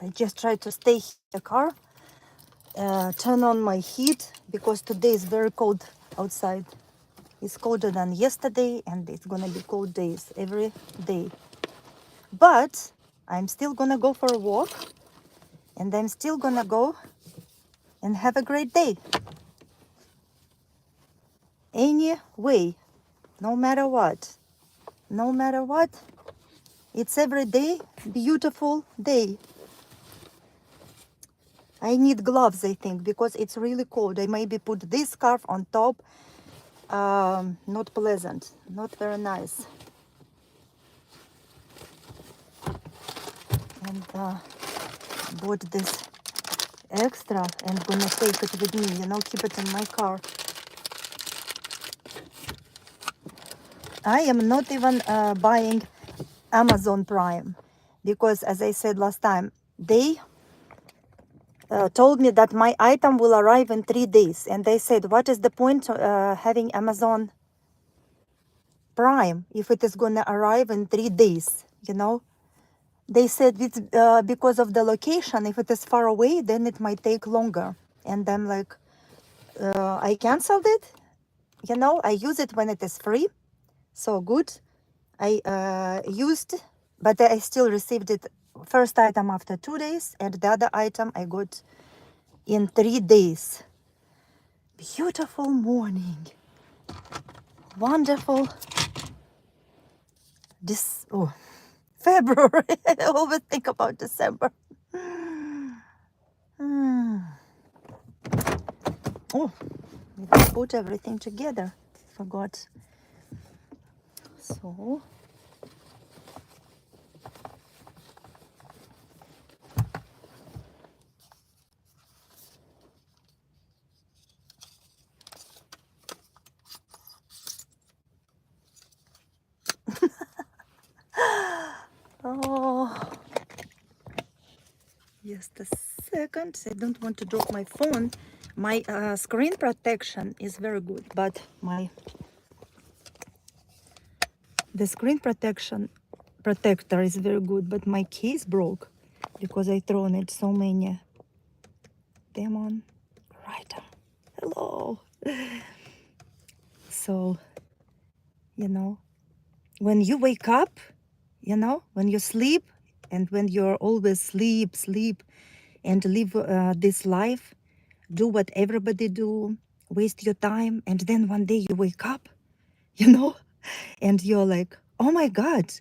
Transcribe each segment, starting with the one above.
I just try to stay in the car, turn on my heat because today is very cold outside. It's colder than yesterday, and it's gonna be cold days every day. But I'm still gonna go for a walk, and I'm still gonna go and have a great day. Anyway, no matter what, it's every day beautiful day. I need gloves, I think, because it's really cold. I maybe put this scarf on top. Not pleasant, not very nice. And bought this extra and gonna take it with me, keep it in my car. I am not even buying Amazon Prime because, as I said last time, they told me that my item will arrive in 3 days. And they said, what is the point having Amazon Prime if it is going to arrive in 3 days, They said it's because of the location. If it is far away, then it might take longer. And I'm like, I canceled it. I use it when it is free. So good. I used, but I still received it first item after 2 days, and the other item I got in 3 days. Beautiful morning. Wonderful. February. I always think about December. Oh, I put everything together. Forgot. So. Oh. Just a second. I don't want to drop my phone. My screen protection is very good, but the screen protector is very good, but my case broke because I thrown it so many. Demon writer. Hello. So, when you wake up, when you sleep, and when you're always sleep and live this life, do what everybody do, waste your time, and then one day you wake up, and you're like, oh my God,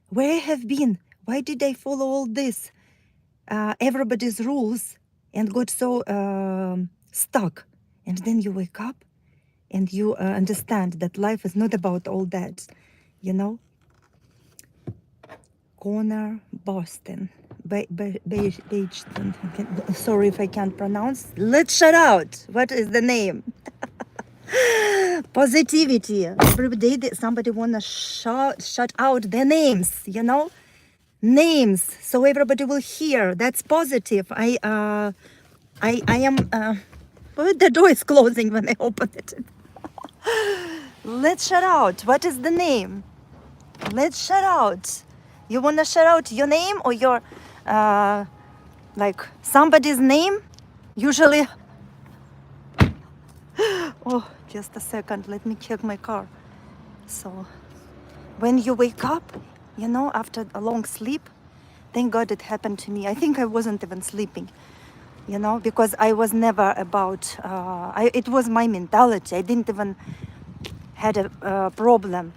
where I have been? Why did I follow all this? Everybody's rules and got so stuck. And then you wake up and you understand that life is not about all that, Corner, Boston. Sorry if I can't pronounce. Let's shout out. What is the name? Positivity. Every day somebody wanna shout out their names, names, so everybody will hear. That's positive. I am. The door is closing when I open it. Let's shout out. What is the name? Let's shout out. You wanna shout out your name or your like somebody's name? Usually. Oh, just a second. Let me check my car. So, when you wake up, after a long sleep, thank God it happened to me. I think I wasn't even sleeping, because I was never about. It was my mentality. I didn't even had a problem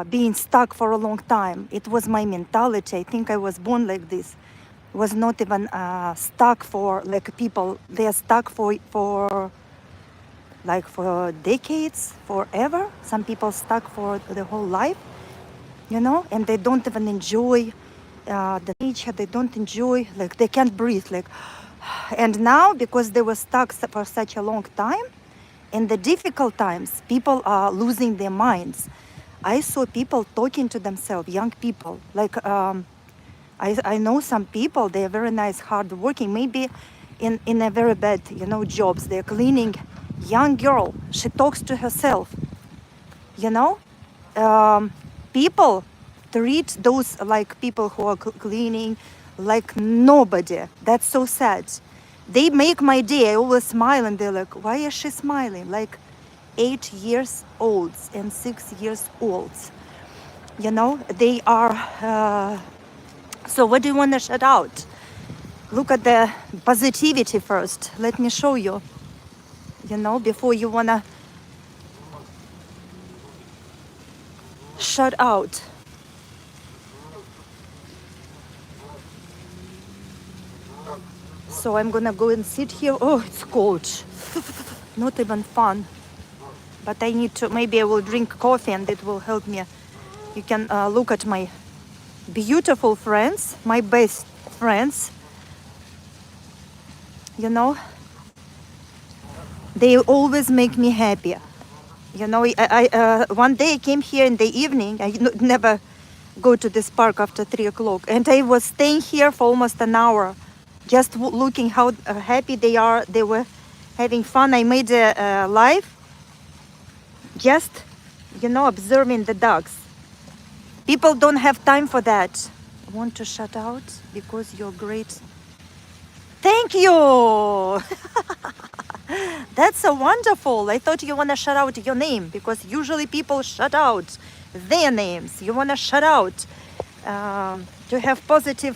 being stuck for a long time. It was my mentality. I think I was born like this. Was not even stuck for like people. They are stuck for decades, forever. Some people stuck for the whole life, and they don't even enjoy the nature. They don't enjoy, like they can't breathe, like. And now, because they were stuck for such a long time, in the difficult times, people are losing their minds. I saw people talking to themselves, young people. Like I know some people, they are very nice, hardworking, maybe in a very bad, jobs. They're cleaning. Young girl, she talks to herself. People treat those like people who are cleaning like nobody. That's so sad. They make my day. I always smile and they're like, why is she smiling? Like 8 years olds and 6 years olds. You know, they are, so what do you want to shout out? Look at the positivity first. Let me show you, you know, before you want to shout out. So I'm gonna go and sit here. Oh, it's cold. Not even fun. But I need to, maybe I will drink coffee and it will help me. You can look at my beautiful friends, my best friends. You know, they always make me happy. You know, one day I came here in the evening. I never go to this park after 3 o'clock. And I was staying here for almost an hour, just looking how happy they are. They were having fun. I made a live, just, you know, observing the dogs. People don't have time for that. I want to shout out because you're great. Thank you. That's so wonderful. I thought you want to shout out your name because usually people shout out their names. You want to shout out to have positive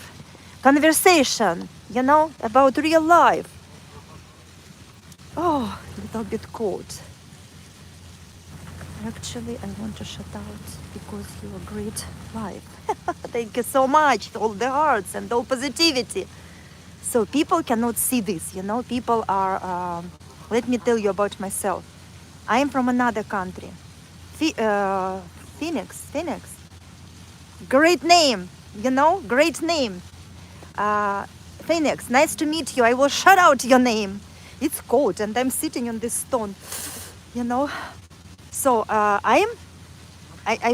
conversation, you know, about real life. Oh, a little bit cold. Actually, I want to shout out because you're a great life. Thank you so much. All the hearts and all positivity. So people cannot see this, you know. People are, let me tell you about myself. I am from another country. Phoenix. Great name, you know, great name. Phoenix, nice to meet you. I will shout out your name. It's cold and I'm sitting on this stone, you know. So I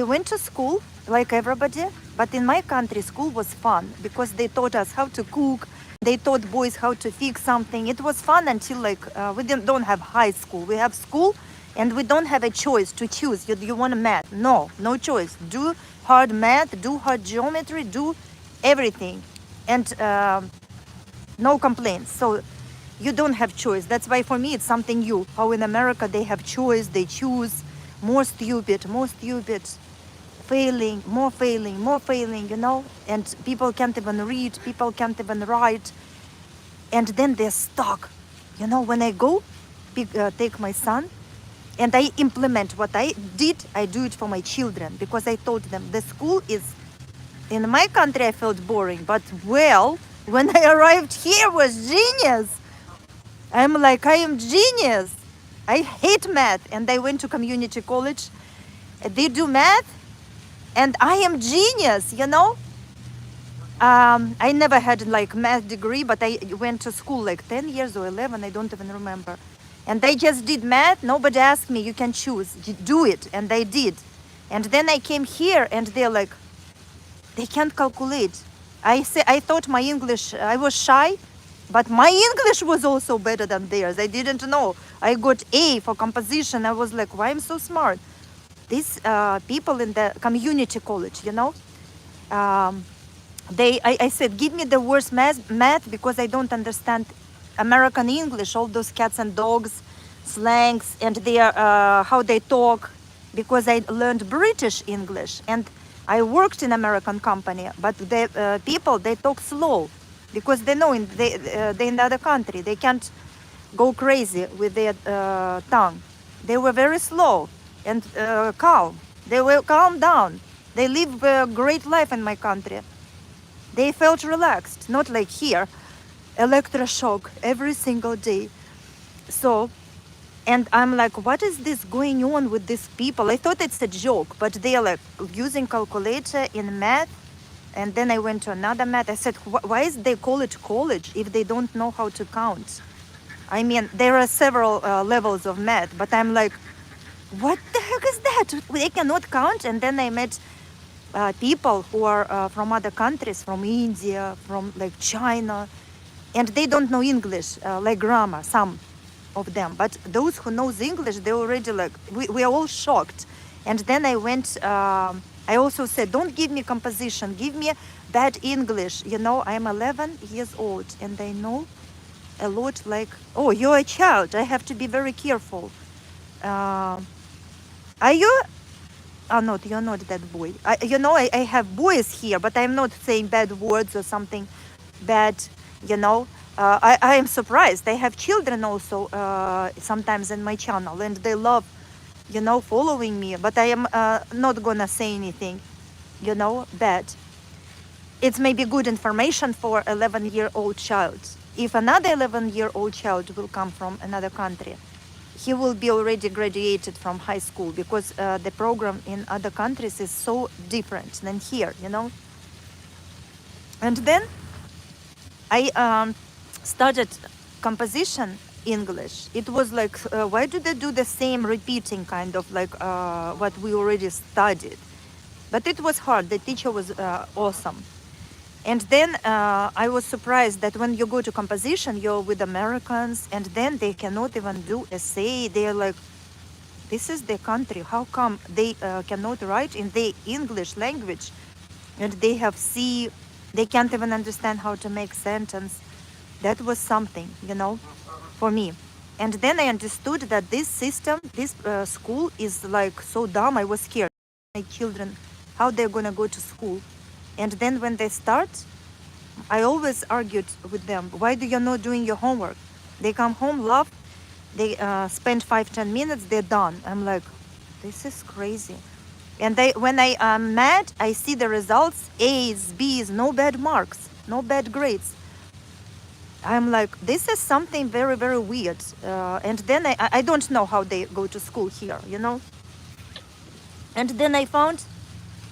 went to school like everybody, but in my country school was fun because they taught us how to cook. They taught boys how to fix something. It was fun until like we don't have high school. We have school and we don't have a choice to choose. You want math? No choice. Do hard math, do hard geometry, do everything. And no complaints. So you don't have choice. That's why for me it's something new. How in America they have choice, they choose more stupid, failing, more failing, you know, and people can't even read, people can't even write, and then they're stuck. You know, when I go take my son and I implement what I did, I do it for my children because I told them the school is, in my country I felt boring, but well, when I arrived here was genius. I'm like, I am genius. I hate math, and I went to community college. They do math, and I am genius, you know. I never had like math degree, but I went to school like 10 years or 11, I don't even remember. And I just did math. Nobody asked me, you can choose, you do it, and I did. And then I came here, and they're like, they can't calculate. I thought my English, I was shy, but my English was also better than theirs. I didn't know. I got A for composition. I was like, why I'm so smart? These people in the community college, you know, I said, give me the worst math because I don't understand American English, all those cats and dogs, slangs, and their how they talk, because I learned British English and I worked in American company, but the people, they talk slow because they know they're in the other country. They can't go crazy with their tongue. They were very slow and calm. They were calm down. They live a great life in my country. They felt relaxed, not like here, electroshock every single day. So, and I'm like, what is this going on with these people? I thought it's a joke, but they're like using calculator in math. And then I went to another math. I said, why is they call it college if they don't know how to count? I mean, there are several levels of math, but I'm like, what the heck is that? They cannot count. And then I met people who are from other countries, from India, from like China, and they don't know English, like grammar, some of them. But those who knows English, they already like, we are all shocked. And then I went, I also said, don't give me composition, give me bad English. You know, I'm 11 years old and I know a lot like, oh, you're a child. I have to be very careful. Uh, are you? Oh, no, you're not that boy. You know, I have boys here, but I'm not saying bad words or something bad, you know. I am surprised. I have children also sometimes in my channel, and they love, you know, following me. But I am not gonna say anything, you know, bad. It's maybe good information for 11-year-old child. If another 11-year-old child will come from another country, he will be already graduated from high school, because the program in other countries is so different than here, you know. And then I started composition English. It was like, why do they do the same repeating kind of like what we already studied? But it was hard. The teacher was awesome. And then I was surprised that when you go to composition, you're with Americans, and then they cannot even do essay. They're like, this is their country. How come they cannot write in the English language? And they have C, they can't even understand how to make sentence. That was something, you know, for me. And then I understood that this system, this school is like so dumb. I was scared. My children, how they're gonna go to school. And then when they start, I always argued with them, why do you not doing your homework? They come home, laugh, they spend 5-10 minutes, they're done. I'm like, this is crazy. And when I am mad, I see the results, A's, B's, no bad marks, no bad grades. I'm like, this is something very, very weird. And then I don't know how they go to school here, you know? And then I found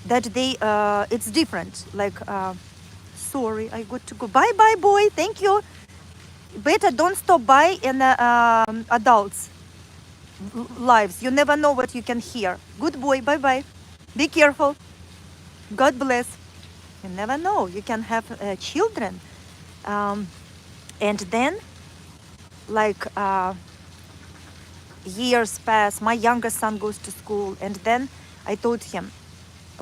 that they it's different, like sorry, I got to go. Bye bye, boy, thank you. Better don't stop by in adults lives. You never know what you can hear. Good boy, bye bye, be careful, God bless. You never know, you can have children. And then like years pass, my younger son goes to school, and then I told him,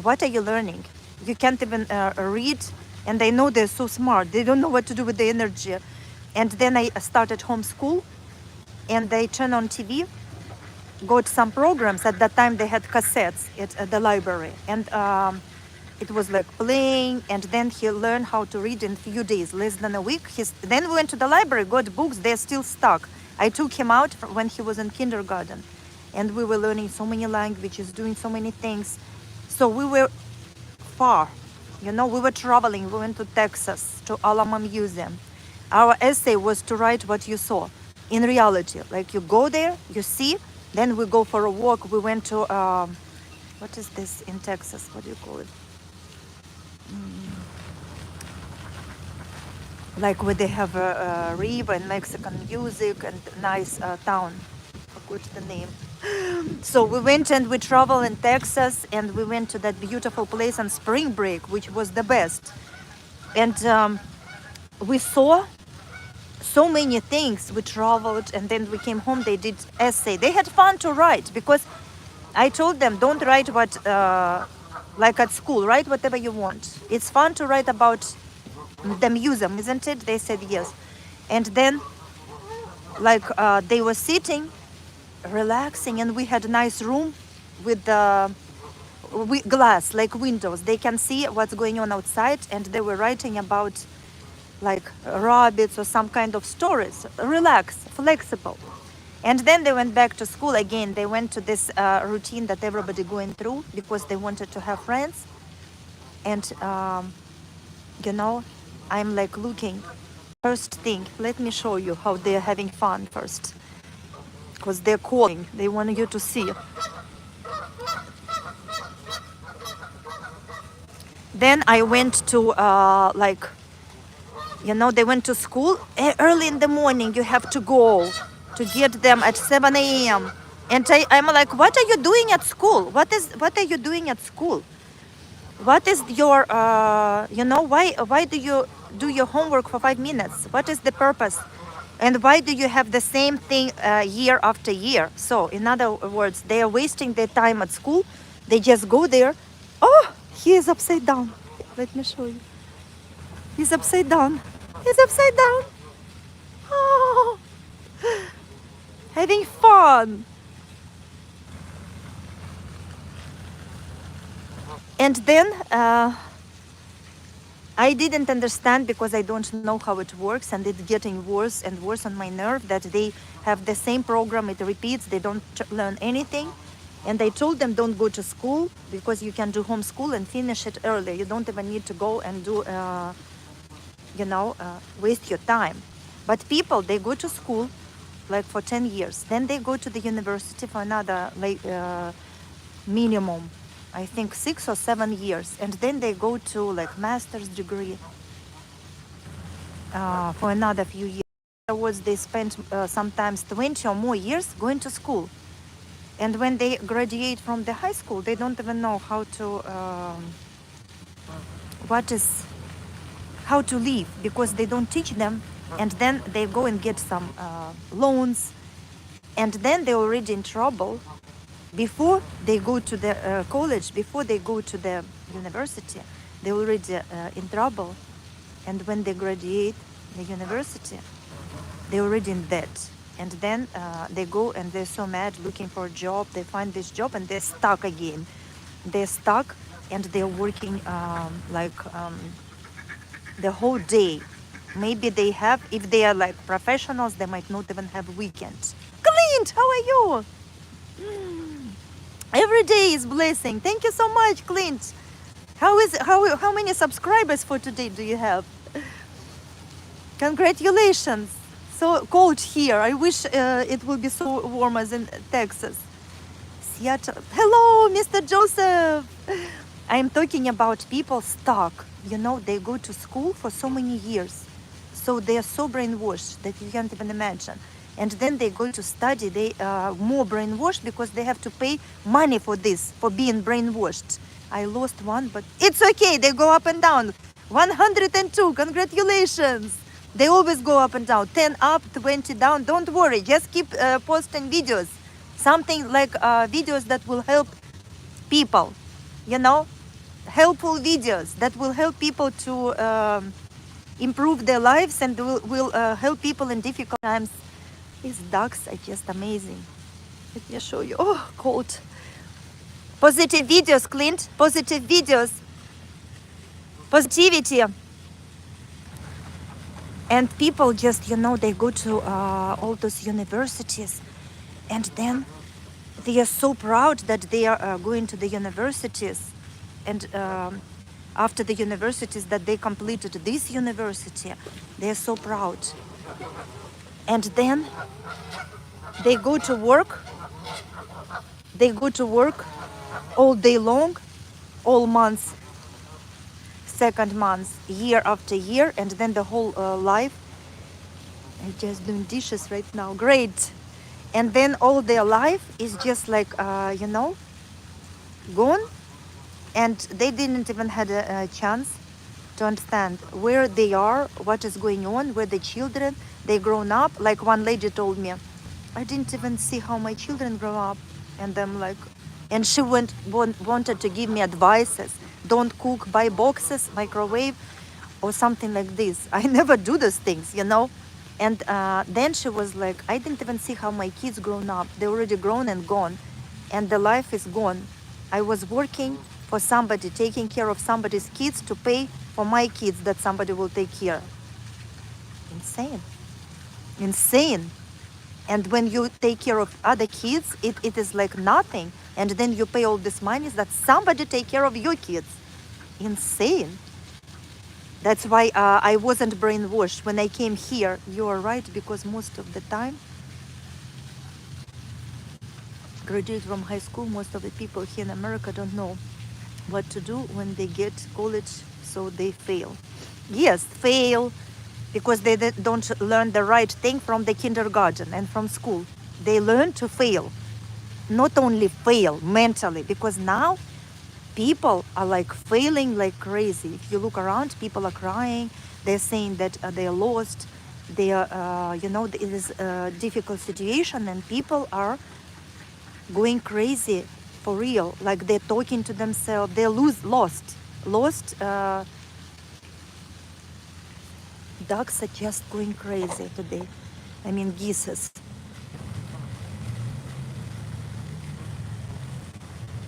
what are you learning? You can't even read, and I know they're so smart. They don't know what to do with the energy. And then I started homeschool, and they turn on TV, got some programs. At that time, they had cassettes at the library, and it was like playing. And then he learned how to read in a few days, less than a week. Then we went to the library, got books. They're still stuck. I took him out when he was in kindergarten, and we were learning so many languages, doing so many things. So we were far, you know, we were traveling. We went to Texas, to Alamo Museum. Our essay was to write what you saw in reality. Like you go there, you see, then we go for a walk. We went to, what is this in Texas? What do you call it? Like where they have a river and Mexican music and nice town. I forgot the name. So we went and we traveled in Texas, and we went to that beautiful place on spring break, which was the best. And we saw so many things. We traveled, and then we came home. They did essay. They had fun to write, because I told them, don't write what like at school, write whatever you want. It's fun to write about the museum, isn't it? They said yes. And then like they were sitting relaxing, and we had a nice room with glass, like windows. They can see what's going on outside, and they were writing about like rabbits or some kind of stories. Relax, flexible. And then they went back to school again. They went to this routine that everybody going through, because they wanted to have friends. And you know, I'm like looking. First thing, let me show you how they're having fun first, because they're calling. They want you to see. Then I went to like, you know, they went to school early in the morning. You have to go to get them at 7 a.m. And I'm like, what are you doing at school? What are you doing at school? What is your, you know, why do you do your homework for 5 minutes? What is the purpose? And why do you have the same thing year after year? So in other words, they are wasting their time at school. They just go there. Oh, he is upside down. Let me show you. He's upside down. He's upside down. Oh, having fun. And then I didn't understand because I don't know how it works, and it's getting worse and worse on my nerve that they have the same program, it repeats, they don't learn anything. And I told them don't go to school because you can do homeschool and finish it earlier. You don't even need to go and do, waste your time. But people, they go to school like for 10 years. Then they go to the university for another minimum, I think 6 or 7 years. And then they go to like master's degree for another few years. Afterwards, they spend sometimes 20 or more years going to school. And when they graduate from the high school, they don't even know how to live because they don't teach them. And then they go and get some loans, and then they're already in trouble before they go to the college, before they go to the university. They're already in trouble, and when they graduate the university, they're already in debt. And then they go and they're so mad looking for a job. They find this job and they're stuck again. They're stuck and they're working the whole day. Maybe they have, if they are like professionals, they might not even have weekends. Clint, how are you? Every day is blessing. Thank you so much, Clint. How many subscribers for today do you have? Congratulations. So cold here. I wish it would be so warm as in Texas. Seattle. Hello, Mr. Joseph. I'm talking about people stuck. You know, they go to school for so many years. So they are so brainwashed that you can't even imagine. And then they go to study. They are more brainwashed because they have to pay money for this, for being brainwashed. I lost one, but it's okay. They go up and down. 102. Congratulations. They always go up and down. 10 up, 20 down. Don't worry. Just keep posting videos. Something like videos that will help people. You know, helpful videos that will help people to improve their lives and will help people in difficult times. These ducks are just amazing. Let me show you. Oh, cold. Positive videos, Clint. Positive videos. Positivity. And people just, you know, they go to all those universities, and then they are so proud that they are going to the universities, and after the universities that they completed this university, they are so proud. And then they go to work. They go to work all day long, all months, second month, year after year, and then the whole life. I'm just doing dishes right now. Great. And then all their life is just like, gone. And they didn't even had a chance to understand where they are, what is going on, where the children, they grown up. Like one lady told me, I didn't even see how my children grow up. And I'm like, and she wanted to give me advices. Don't cook, buy boxes, microwave, or something like this. I never do those things, you know. And then she was like, I didn't even see how my kids grown up. They're already grown and gone, and the life is gone. I was working for somebody, taking care of somebody's kids to pay for my kids that somebody will take care. Insane. Insane. And when you take care of other kids, it is like nothing. And then you pay all this money that somebody take care of your kids. Insane. That's why I wasn't brainwashed when I came here. You are right, because most of the time, graduate from high school, most of the people here in America don't know what to do when they get college, so they fail. Yes, fail, because they don't learn the right thing from the kindergarten and from school. They learn to fail. Not only fail mentally, because now people are like failing like crazy. If you look around, people are crying. They're saying that they are lost. They are, it is a difficult situation, and people are going crazy for real. Like they're talking to themselves. They're lost. ducks are just going crazy today. I mean, geese.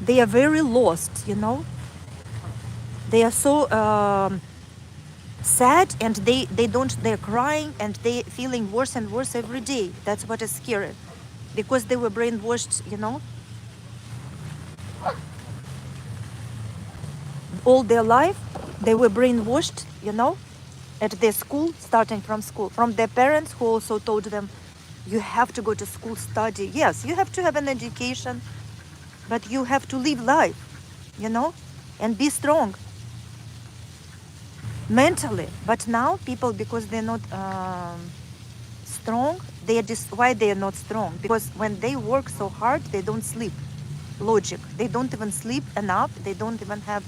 They are very lost, you know. They are so sad, and they don't, they're crying, and they feeling worse and worse every day. That's what is scary, because they were brainwashed, you know, all their life. They were brainwashed, you know, at their school, starting from school, from their parents, who also told them, you have to go to school, study. Yes, you have to have an education, but you have to live life, you know, and be strong mentally. But now people, because they're not strong, they are just, why they are not strong? Because when they work so hard, they don't sleep. Logic, they don't even sleep enough, they don't even have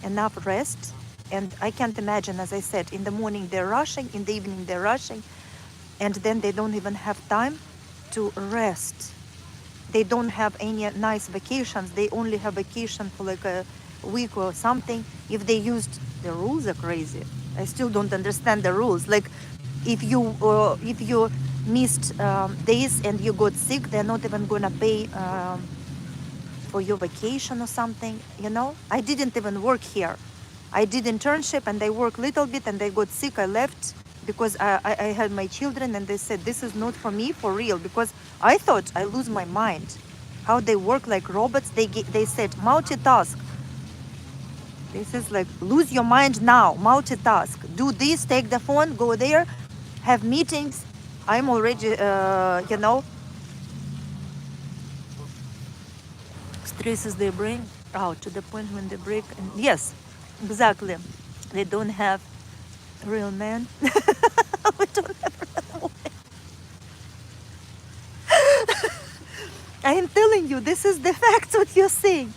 enough rest. And I can't imagine, as I said, in the morning they're rushing, in the evening they're rushing, and then they don't even have time to rest. They don't have any nice vacations. They only have vacation for like a week or something. If they used, the rules are crazy. I still don't understand the rules. Like if you missed days and you got sick, they're not even gonna pay for your vacation or something, you know. I didn't even work here. I did internship and I worked a little bit, and I got sick. I left because I had my children, and they said this is not for me, for real, because I thought I lose my mind. How they work like robots. They said multitask. This is like, lose your mind now, multitask. Do this, take the phone, go there, have meetings. I'm already, you know, stresses their brain out to the point when they break. And yes, exactly. They don't have real men. We don't have real men. I am telling you, this is the fact what you're saying.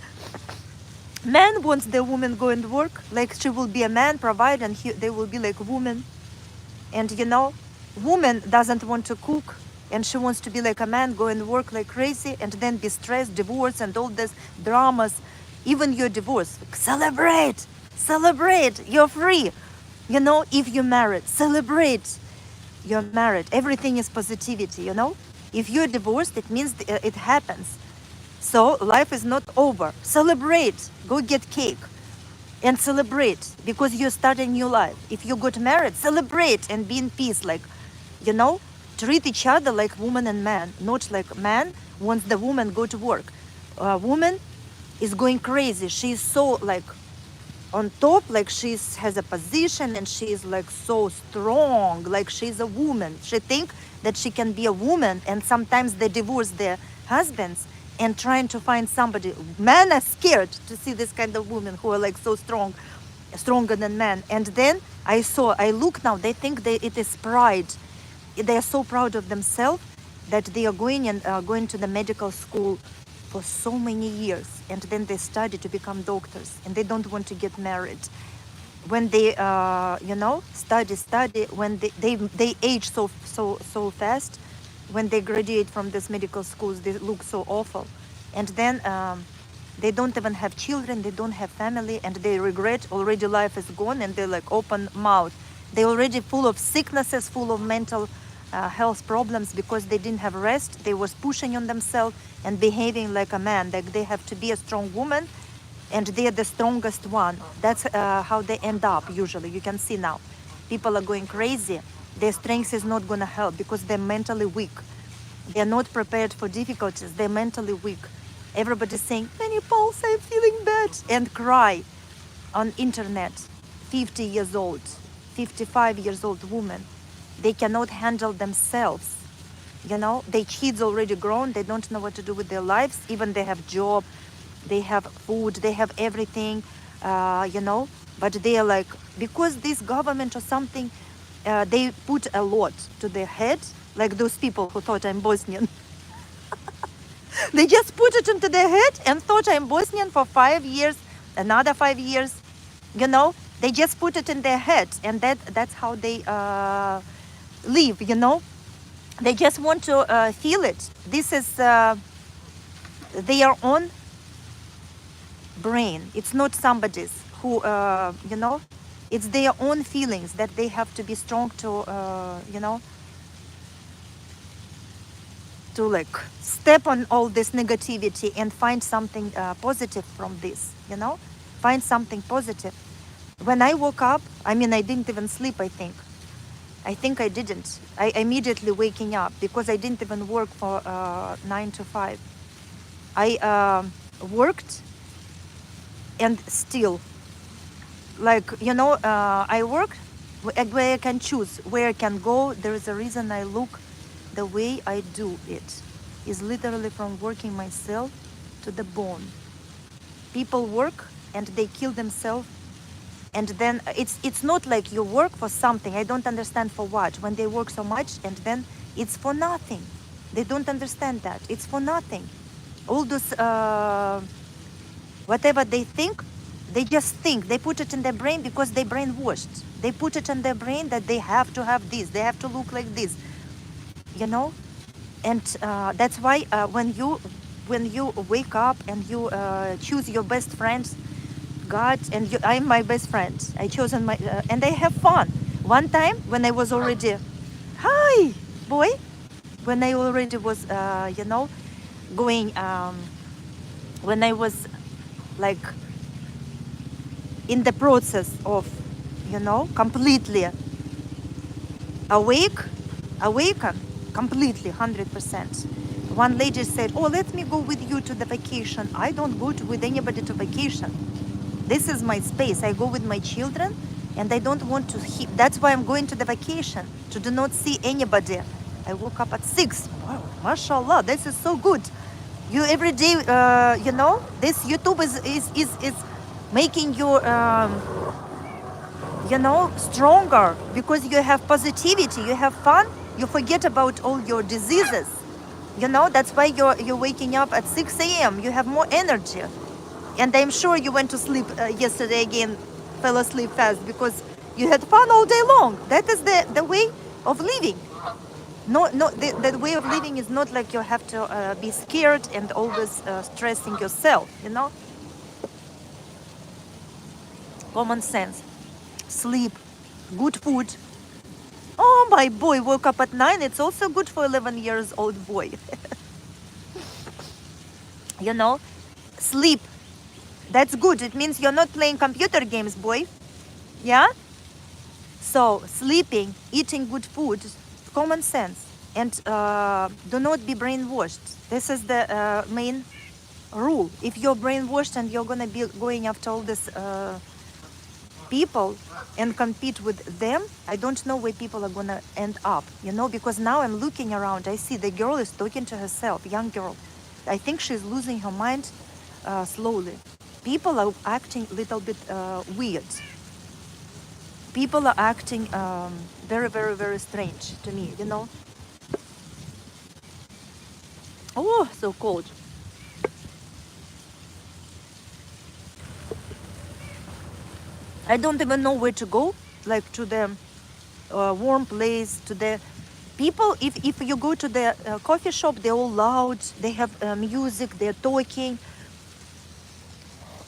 Man wants the woman go and work, like she will be a man, provide, and they will be like woman. And you know, woman doesn't want to cook, and she wants to be like a man, go and work like crazy, and then be stressed, divorce, and all this dramas. Even your divorce, celebrate, you're free. You know, if you're married, celebrate, you're married. Everything is positivity, you know. If you're divorced, it means it happens. So life is not over. Celebrate, go get cake and celebrate, because you're starting new life. If you got married, celebrate and be in peace. Like, you know, treat each other like woman and man, not like man wants the woman go to work. Woman is going crazy. She's so like on top, like has a position, and she's like so strong, like she's a woman. She think that she can be a woman, and sometimes they divorce their husbands and trying to find somebody. Men are scared to see this kind of women who are like so strong, stronger than men. And then I look now, they think it is pride. They are so proud of themselves that they are going to the medical school for so many years, and then they study to become doctors, and they don't want to get married. When they you know, study, when they age so fast. When they graduate from these medical schools, they look so awful, and then they don't even have children, they don't have family, and they regret already life is gone, and they're like open mouth. They already full of sicknesses, full of mental health problems, because they didn't have rest. They was pushing on themselves and behaving like a man, like they have to be a strong woman, and they're the strongest one. That's how they end up usually. You can see now, people are going crazy. Their strength is not going to help, because they're mentally weak. They're not prepared for difficulties. They're mentally weak. Everybody's saying, menopause, I'm feeling bad, and cry on internet. 50 years old, 55 years old woman. They cannot handle themselves. You know, their kids already grown. They don't know what to do with their lives. Even they have job, they have food, they have everything, you know. But they are like, because this government or something, they put a lot to their head, like those people who thought I'm Bosnian. They just put it into their head and thought I'm Bosnian for 5 years, another 5 years. You know, they just put it in their head, and that's how they live, you know. They just want to feel it. This is their own brain. It's not somebody's who, you know, It's their own feelings that they have to be strong to, to like step on all this negativity and find something positive from this, find something positive. When I woke up, I mean, I didn't even sleep, I think I didn't. I immediately waking up because I didn't even work for 9 to 5. I worked and still, like, I work where I can choose, where I can go. There is a reason I look the way I do it. Is literally from working myself to the bone. People work and they kill themselves, and then it's not like you work for something. I don't understand for what. When they work so much and then it's for nothing. They don't understand that it's for nothing. All those whatever they think, they just think. They put it in their brain because they brainwashed. They put it in their brain that they have to have this. They have to look like this. You know, and that's why when you wake up and you choose your best friends, God, and I'm my best friend. I chosen my and I have fun. One time when I was already, hi, boy, when I already was, going, when I was like in the process of, completely awake, awaken, completely, 100%. One lady said, "Oh, let me go with you to the vacation." I don't go with anybody to vacation. This is my space. I go with my children, and I don't want to. That's why I'm going to the vacation, to do not see anybody. I woke up at 6. Wow, mashallah, this is so good. You every day, this YouTube is making you, stronger because you have positivity, you have fun, you forget about all your diseases. That's why you're waking up at 6 a.m. You have more energy. And I'm sure you went to sleep yesterday again, fell asleep fast because you had fun all day long. That is the way of living. No, the way of living is not like you have to be scared and always stressing yourself, Common sense. Sleep, good food. Oh, my boy woke up at 9. It's also good for 11 years old boy. Sleep. That's good. It means you're not playing computer games, boy. Yeah? So, sleeping, eating good food, common sense. And do not be brainwashed. This is the main rule. If you're brainwashed and you're going to be going after all these people and compete with them, I don't know where people are going to end up, because now I'm looking around. I see the girl is talking to herself, young girl. I think she's losing her mind slowly. People are acting a little bit weird. People are acting very, very, very strange to me, Oh, so cold. I don't even know where to go, like to the warm place, to the people. If you go to the coffee shop, they're all loud, they have music, they're talking.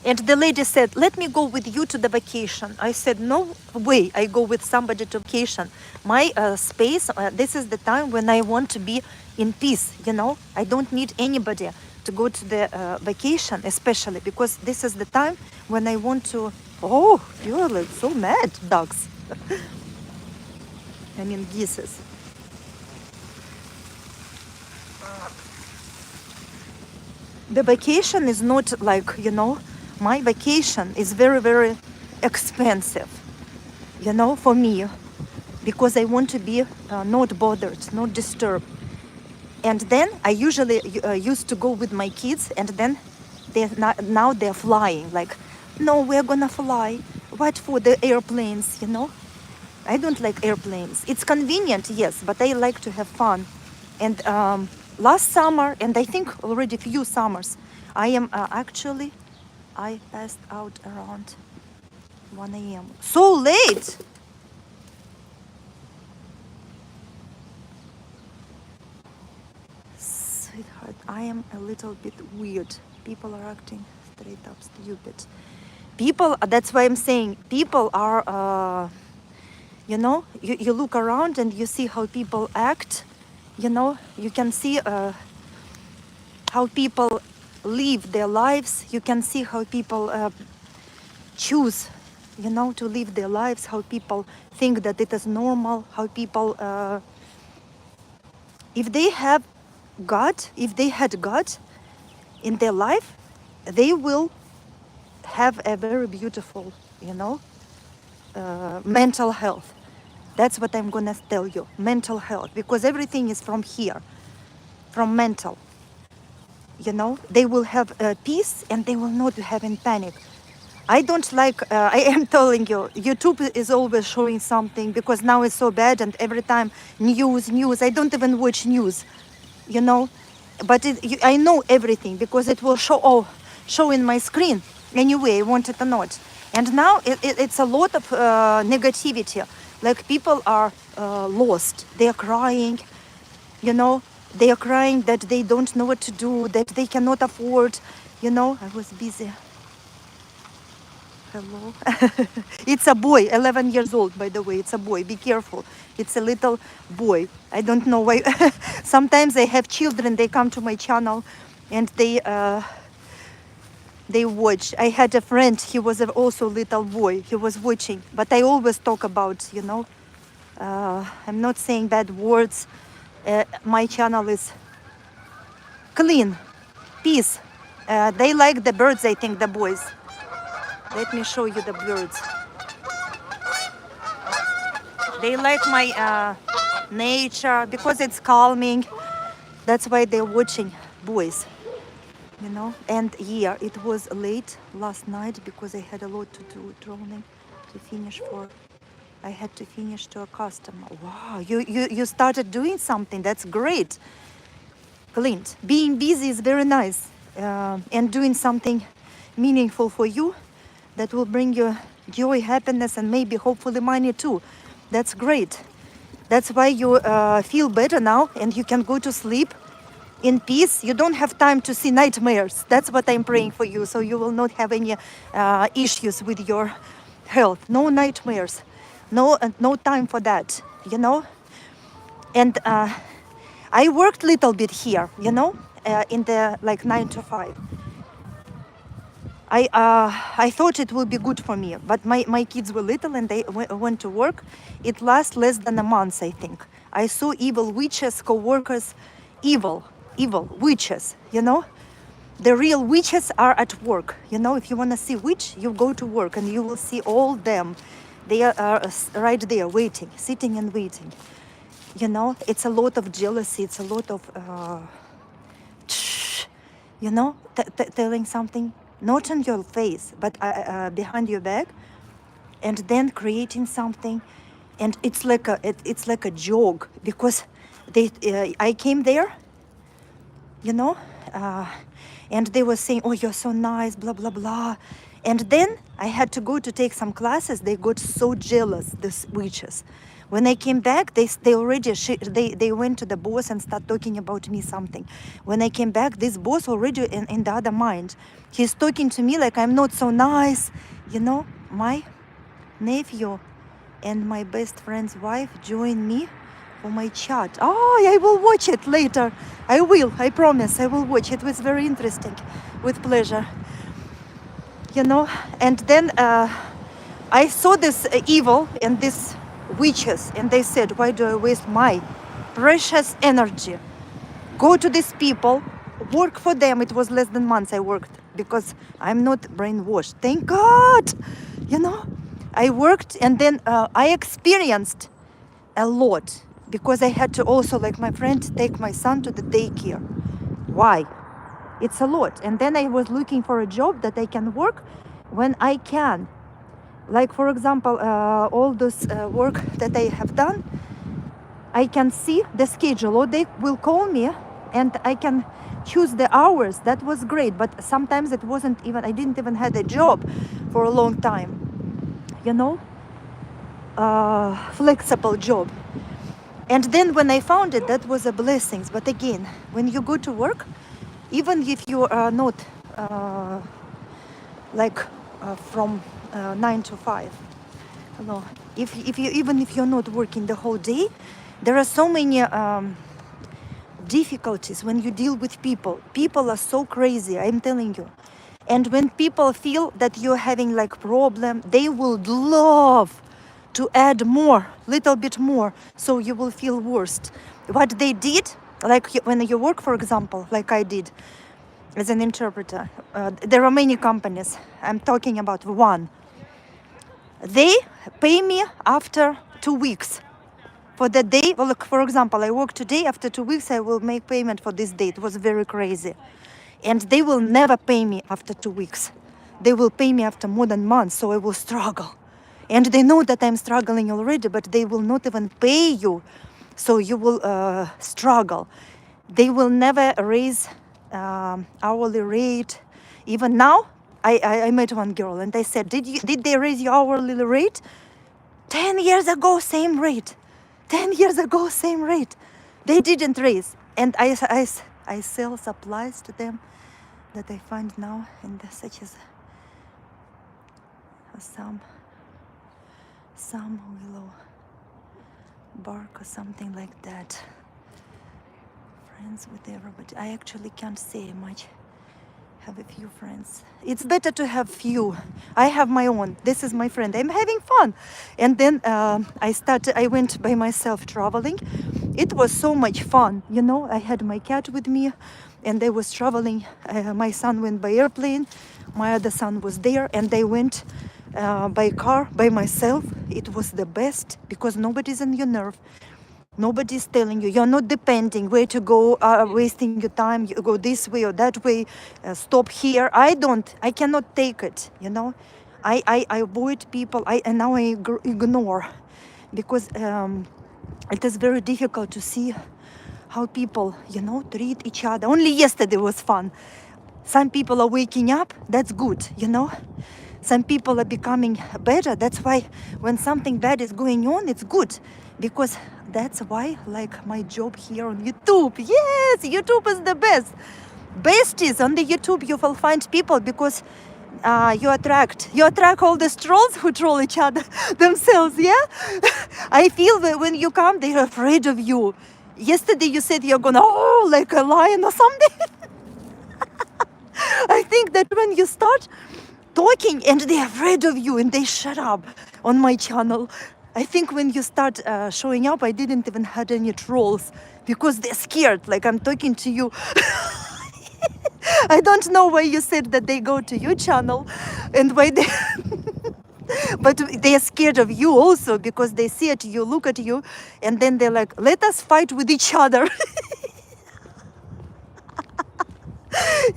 And the lady said, "Let me go with you to the vacation." I said, "No way, I go with somebody to vacation. My space, this is the time when I want to be in peace, I don't need anybody to go to the vacation, especially because this is the time when I want to." Oh, you're like so mad, dogs. I mean, geese. The vacation is not like, my vacation is very, very expensive, for me, because I want to be not bothered, not disturbed. And then I usually used to go with my kids, and then now they're flying. Like, no, we're gonna fly. What for? The airplanes, I don't like airplanes. It's convenient, yes, but I like to have fun. And last summer, and I think already few summers, I passed out around 1 a.m. So late! Sweetheart, I am a little bit weird. People are acting straight up stupid. People, that's why I'm saying people are, you know, you look around and you see how people act, you know, you can see how people live their lives. You can see how people choose, you know, to live their lives, how people think that it is normal, how people, if they have God, if they had God in their life, they will have a very beautiful, you know, mental health. That's what I'm gonna tell you, mental health, because everything is from here, from mental. You know, they will have peace and they will not have in panic. I don't like, I am telling you, YouTube is always showing something because now it's so bad and every time news, I don't even watch news, you know, but I know everything because it will show in my screen anyway, I want it or not. And now it's a lot of negativity, like people are lost, they are crying, you know, they are crying that they don't know what to do, that they cannot afford, you know. I was busy. Hello. It's a boy, 11 years old, by the way. It's a boy. Be careful. It's a little boy. I don't know why. Sometimes I have children. They come to my channel, and they watch. I had a friend. He was also a little boy. He was watching. But I always talk about, you know. I'm not saying bad words. My channel is clean, peace. They like the birds. I think the boys. Let me show you the birds. They like my nature because it's calming. That's why they're watching boys, you know. And yeah, it was late last night because I had a lot to do droning to finish for. I had to finish to a customer. Wow, you started doing something. That's great, Clint. Being busy is very nice, and doing something meaningful for you that will bring you joy, happiness, and maybe hopefully money too. That's great. That's why you feel better now and you can go to sleep in peace. You don't have time to see nightmares. That's what I'm praying for you. So you will not have any issues with your health. No nightmares. No time for that, you know. And I worked little bit here, you know, in the like 9 to 5. I thought it would be good for me, but my kids were little and they went to work. It lasts less than a month, I think. I saw evil witches, co-workers, evil witches, you know. The real witches are at work, you know. If you want to see witch, you go to work and you will see all them. They are right there waiting, sitting and waiting. You know, it's a lot of jealousy, it's a lot of, you know, telling something not on your face, but behind your back, and then creating something, and it's like a joke because I came there, you know, and they were saying, "Oh, you're so nice," blah blah blah, and then I had to go to take some classes. They got so jealous, these witches. When I came back, they went to the boss and started talking about me something. When I came back, this boss already in the other mind. He's talking to me like I'm not so nice. You know, my nephew and my best friend's wife joined me for my chat. Oh, I will watch it later. I will, I promise, I will watch it. It was very interesting, with pleasure. You know, and then I saw this evil and this witches, and they said, why do I waste my precious energy? Go to these people, work for them. It was less than months I worked because I'm not brainwashed. Thank God, you know. I worked and then I experienced a lot because I had to also, like my friend, take my son to the daycare. Why? It's a lot. And then I was looking for a job that I can work when I can. Like, for example, all this work that I have done, I can see the schedule, or they will call me and I can choose the hours. That was great, but sometimes it wasn't even, I didn't even have a job for a long time, you know, flexible job. And then when I found it, that was a blessing. But again, when you go to work, even if you are not like from 9 to 5. You know, if you even if you're not working the whole day, there are so many difficulties when you deal with people. People are so crazy, I'm telling you. And when people feel that you're having like problem, they will love to add more, little bit more, so you will feel worst. What they did, like when you work, for example, like I did as an interpreter, there are many companies. I'm talking about one. They pay me after 2 weeks for the day. Well, look, for example, I work today. After 2 weeks, I will make payment for this day. It was very crazy. And they will never pay me after 2 weeks. They will pay me after more than months, so I will struggle. And they know that I'm struggling already, but they will not even pay you, so you will struggle. They will never raise hourly rate. Even now, I met one girl and I said, did they raise your hourly rate? 10 years ago, same rate. 10 years ago, same rate. They didn't raise. And I sell supplies to them that I find now, and such as some willow bark or something like that. Friends with everybody. I actually can't say much. Have a few friends. It's better to have few. I have my own. This is my friend. I'm having fun. And then I went by myself traveling. It was so much fun. You know, I had my cat with me and I was traveling. My son went by airplane. My other son was there and they went by car by myself. It was the best because nobody's on your nerve. Nobody's telling you. You're not depending where to go, wasting your time. You go this way or that way. Stop here. I cannot take it. You know, I avoid people. And now I ignore, because it is very difficult to see how people, you know, treat each other. Only yesterday was fun. Some people are waking up. That's good. You know. Some people are becoming better. That's why when something bad is going on, it's good. Because that's why, like my job here on YouTube. Yes, YouTube is the best. Best is on the YouTube you will find people, because you attract all the trolls who troll each other themselves. Yeah, I feel that when you come, they're afraid of you. Yesterday you said you're gonna like a lion or something. I think that when you start talking and they're afraid of you and they shut up on my channel. I think when you start showing up, I didn't even had any trolls because they're scared. Like I'm talking to you. I don't know why you said that they go to your channel and why they... But they're scared of you also because they see at you, look at you, and then they're like, let us fight with each other.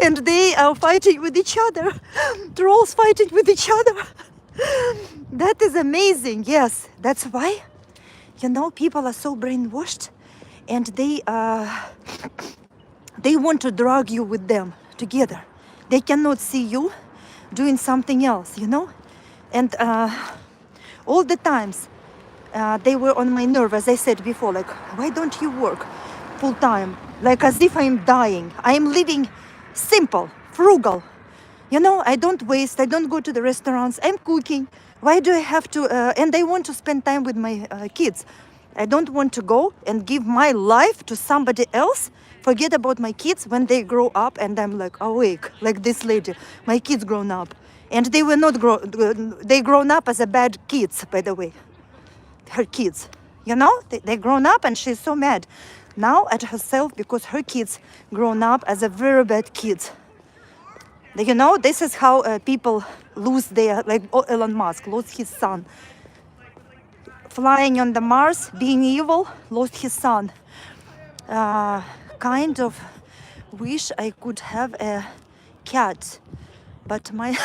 And they are fighting with each other. Trolls fighting with each other. That is amazing. Yes, that's why, you know, people are so brainwashed, and they want to drag you with them together. They cannot see you doing something else, you know. And all the times they were on my nerve, as I said before. Like, why don't you work full time? Like as if I'm dying. I'm living simple, frugal. You know, I don't waste. I don't go to the restaurants. I'm cooking. Why do I have to? And I want to spend time with my kids. I don't want to go and give my life to somebody else. Forget about my kids when they grow up and I'm like awake, like this lady. My kids grown up. And they were not they grown up as a bad kids, by the way. Her kids, you know, they grown up and she's so mad now at herself because her kids grown up as a very bad kids. You know, this is how people lose their, like Elon Musk lost his son. Flying on the Mars, being evil, lost his son. Kind of wish I could have a cat, but my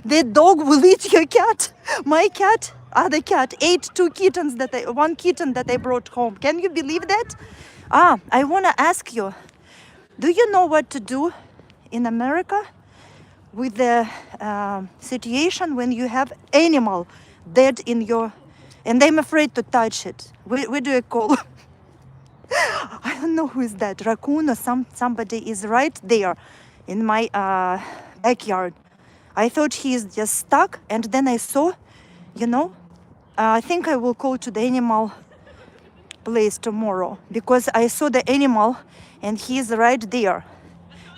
the dog will eat your cat. My cat, other cat, ate one kitten that I brought home. Can you believe that? I wanna ask you, do you know what to do in America with the situation when you have animal dead in your, and I'm afraid to touch it? Where do I call? I don't know who is that, raccoon or somebody is right there in my backyard. I thought he is just stuck, and then I saw, you know, I think I will go to the animal place tomorrow because I saw the animal and he's right there.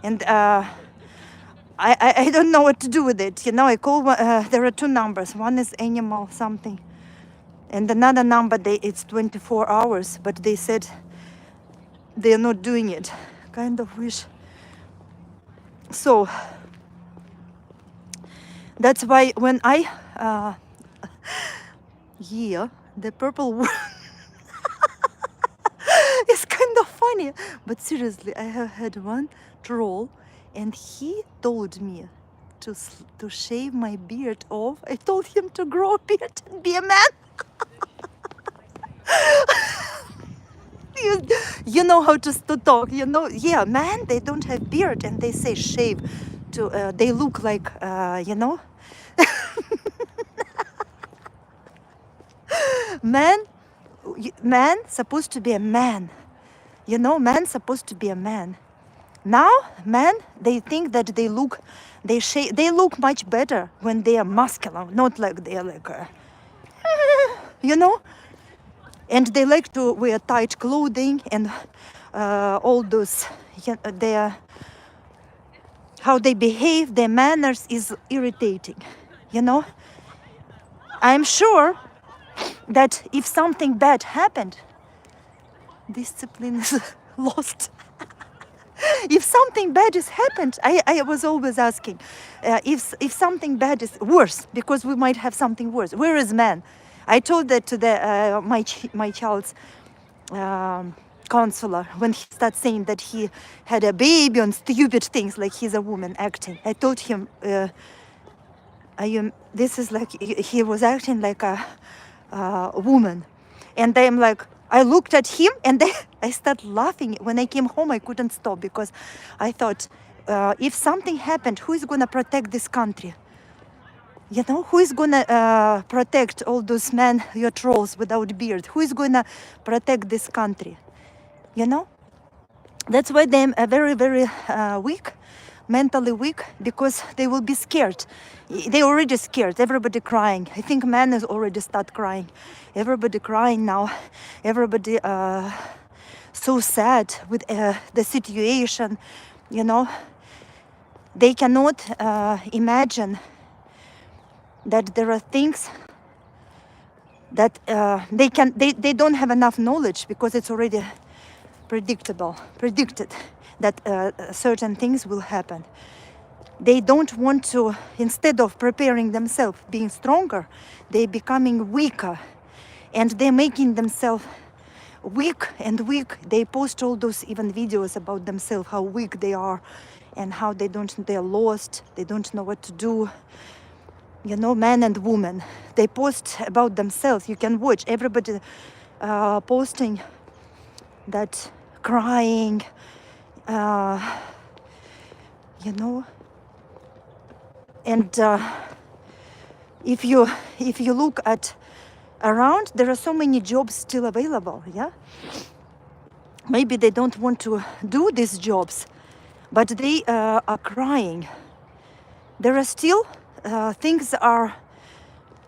And I don't know what to do with it. You know, I call, there are two numbers. One is animal something. And another number, it's 24 hours, but they said they're not doing it. Kind of wish. So that's why when I, yeah, the purple one is kind of funny. But seriously, I have had one troll and he told me to shave my beard off. I told him to grow a beard and be a man. You know how to talk, you know. Yeah, man, they don't have beard and they say shave to they look like you know. man man supposed to be a man, you know. Man supposed to be a man. Now men, they think that they look much better when they are muscular, not like they are like you know. And they like to wear tight clothing and all those, how they behave, their manners is irritating, you know. I'm sure that if something bad happened, discipline is lost. If something bad has happened, I was always asking, if something bad is worse, because we might have something worse. Where is man? I told that to the my child's counselor when he started saying that he had a baby and stupid things like he's a woman acting. I told him, this is like he was acting like a woman, and I'm like. I looked at him and I started laughing. When I came home, I couldn't stop because I thought, if something happened, who is going to protect this country? You know, who is going to protect all those men, your trolls without beard? Who is going to protect this country? You know? That's why they're very, very weak, mentally weak, because they will be scared. They're already scared. Everybody crying. I think men has already start crying. Everybody crying now. Everybody so sad with the situation. You know, they cannot imagine that there are things that they don't have enough knowledge because it's already predicted that certain things will happen. They don't want to, instead of preparing themselves, being stronger, they're becoming weaker. And they're making themselves weak and weak. They post all those even videos about themselves, how weak they are and how they're lost, they don't know what to do. You know, men and women, they post about themselves. You can watch everybody posting that, crying, you know. And if you look at around, there are so many jobs still available. Yeah, maybe they don't want to do these jobs, but they are crying. There are still things are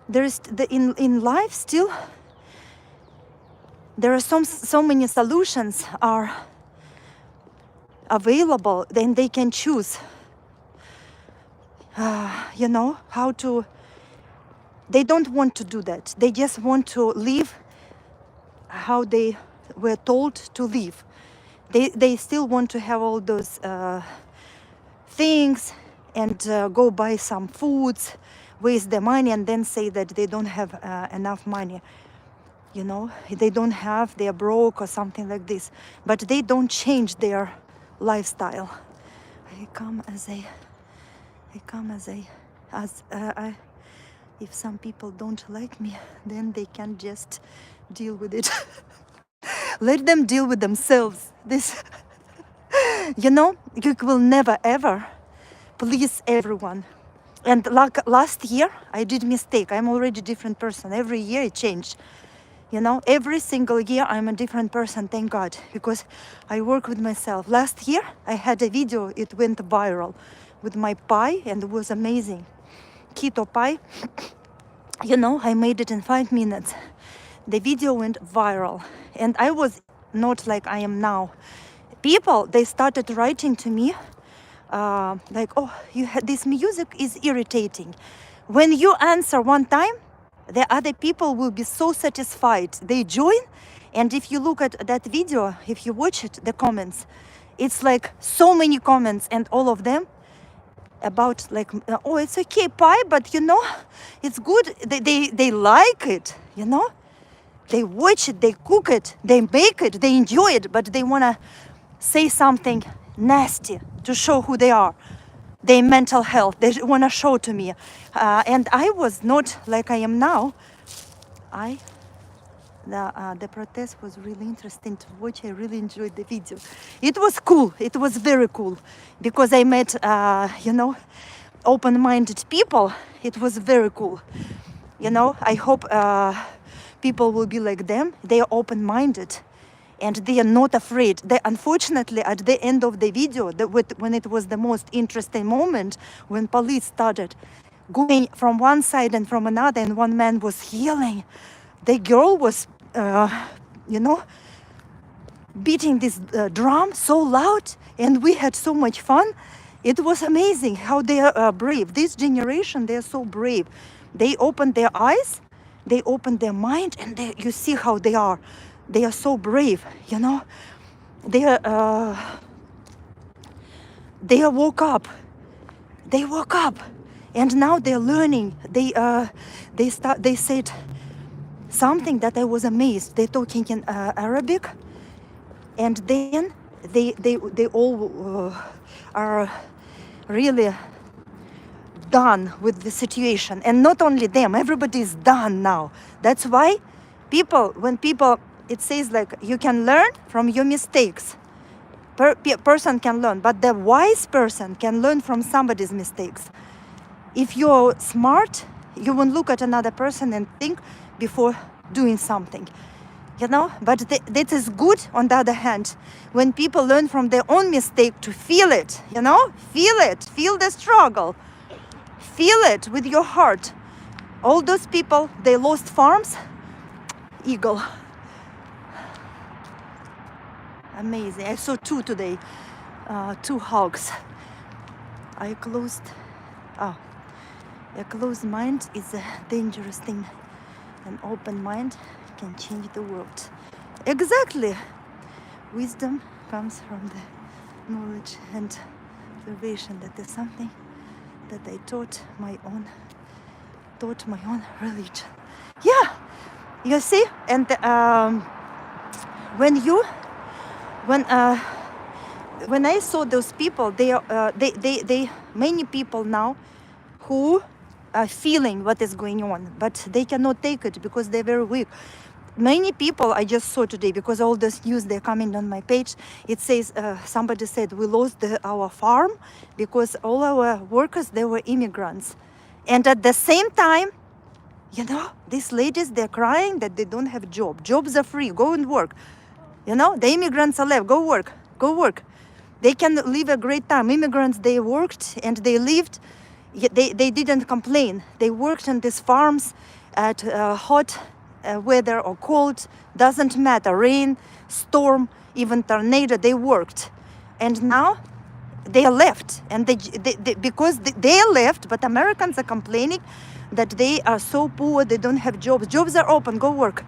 there is in life still. There are so many solutions are available. Then they can choose. You know how to. They don't want to do that. They just want to live how they were told to live. They still want to have all those things and go buy some foods, waste their money, and then say that they don't have enough money. You know, they don't have, they're broke or something like this. But they don't change their lifestyle. I come as if some people don't like me, then they can just deal with it. Let them deal with themselves. This, you know, you will never ever please everyone. And like last year, I did mistake. I'm already a different person. Every year it changed. You know, every single year I'm a different person, thank God, because I work with myself. Last year I had a video, it went viral with my pie and it was amazing. keto pie. You know, I made it in 5 minutes. The video went viral, and I was not like I am now. People, they started writing to me like, oh, this music is irritating. When you answer one time, the other people will be so satisfied. They join, and if you look at that video, if you watch it, the comments, it's like so many comments, and all of them about like, oh, it's okay, pie, but you know, it's good. They like it, you know. They watch it, they cook it, they make it, they enjoy it, but they wanna say something nasty to show who they are, their mental health. They want to show to me. And I was not like I am now. The protest was really interesting to watch. I really enjoyed the video. It was cool. It was very cool because I met, you know, open-minded people. It was very cool. You know, I hope people will be like them. They are open-minded. And they are not afraid. Unfortunately, at the end of the video, when it was the most interesting moment, when police started going from one side and from another, and one man was yelling, the girl was, you know, beating this drum so loud, and we had so much fun. It was amazing how they are brave. This generation, they are so brave. They opened their eyes, they opened their mind, and you see how they are. They are so brave, you know. They woke up. They woke up, and now they're learning. They said something that I was amazed. They're talking in Arabic, and then they all are really done with the situation. And not only them, everybody is done now. That's why when people, it says like you can learn from your mistakes. Person can learn, but the wise person can learn from somebody's mistakes. If you're smart, you won't look at another person and think before doing something, you know. But that is good. On the other hand, when people learn from their own mistake, to feel it, you know, feel the struggle, feel it with your heart. All those people, they lost farms. Eagle. Amazing. I saw 2 today, 2 hogs. A closed mind is a dangerous thing. An open mind can change the world. Exactly. Wisdom comes from the knowledge and observation. That is something that I taught my own religion. Yeah, you see, and when I saw those people, they many people now who are feeling what is going on, but they cannot take it because they're very weak. Many people I just saw today, because all this news, they're coming on my page. It says somebody said we lost our farm because all our workers, they were immigrants, and at the same time, you know, these ladies, they're crying that they don't have job. Jobs are free. Go and work. You know, the immigrants are left. Go work. Go work. They can live a great time. Immigrants, they worked and they lived. They didn't complain. They worked on these farms at hot weather or cold. Doesn't matter. Rain, storm, even tornado. They worked. And now they are left. And because they are left, but Americans are complaining that they are so poor, they don't have jobs. Jobs are open. Go work.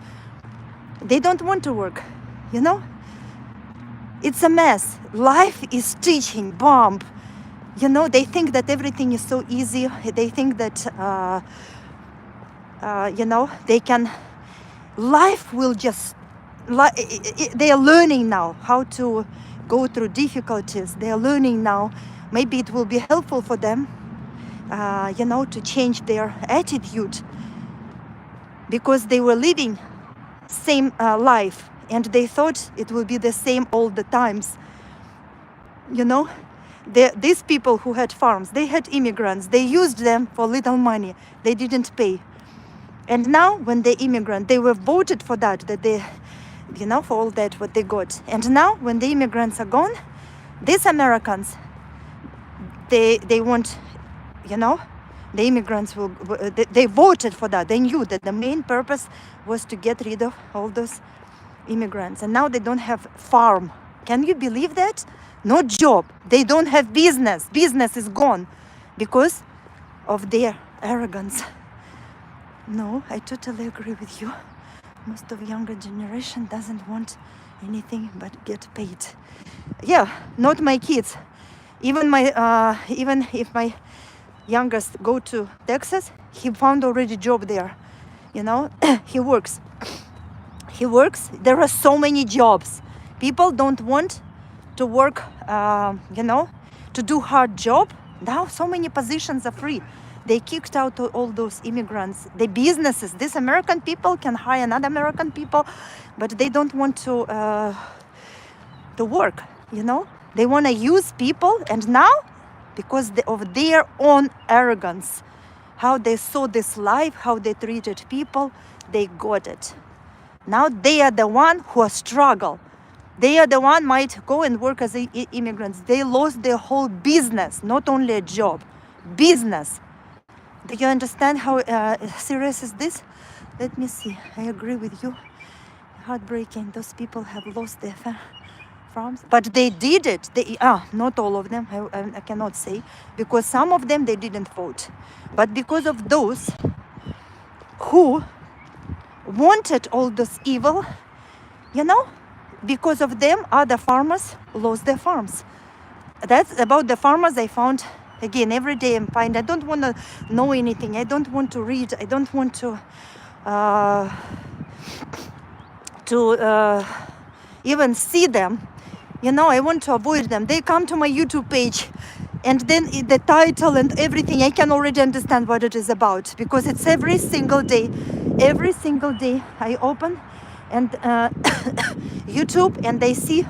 They don't want to work. You know, it's a mess. Life is teaching bomb. You know, they think that everything is so easy. They think that, you know, they can, life will just, they are learning now how to go through difficulties. They are learning now. Maybe it will be helpful for them, you know, to change their attitude, because they were living same life. And they thought it will be the same all the times. You know, these people who had farms, they had immigrants. They used them for little money. They didn't pay. And now when they immigrant, they were voted for that they, you know, for all that what they got. And now when the immigrants are gone, these Americans, they want, you know, The immigrants they voted for that. They knew that the main purpose was to get rid of all those immigrants. And now they don't have farm. Can you believe that? No job. They don't have business. Business is gone because of their arrogance. No, I totally agree with you. Most of younger generation doesn't want anything but get paid. Yeah, not my kids. Even if my youngest go to Texas, he found already job there. You know, he works. He works. There are so many jobs. People don't want to work, to do hard job. Now so many positions are free. They kicked out all those immigrants. The businesses, these American people can hire another American people, but they don't want to work, They want to use people, and now, because of their own arrogance, how they saw this life, how they treated people, they got it. Now they are the one who are struggle. They are the one might go and work as immigrants. They lost their whole business, not only a job, business. Do you understand how serious is this? Let me see. I agree with you. Heartbreaking. Those people have lost their farms, but they did it. Not all of them. I cannot say, because some of them they didn't vote, but because of those who wanted all this evil, because of them, other farmers lost their farms. That's about the farmers I found. Again, every day I'm finding. I don't want to know anything. I don't want to read. I don't want to even see them. I want to avoid them. They come to my YouTube page, and then the title and everything, I can already understand what it is about, because it's every single day. Every single day I open and YouTube, and I see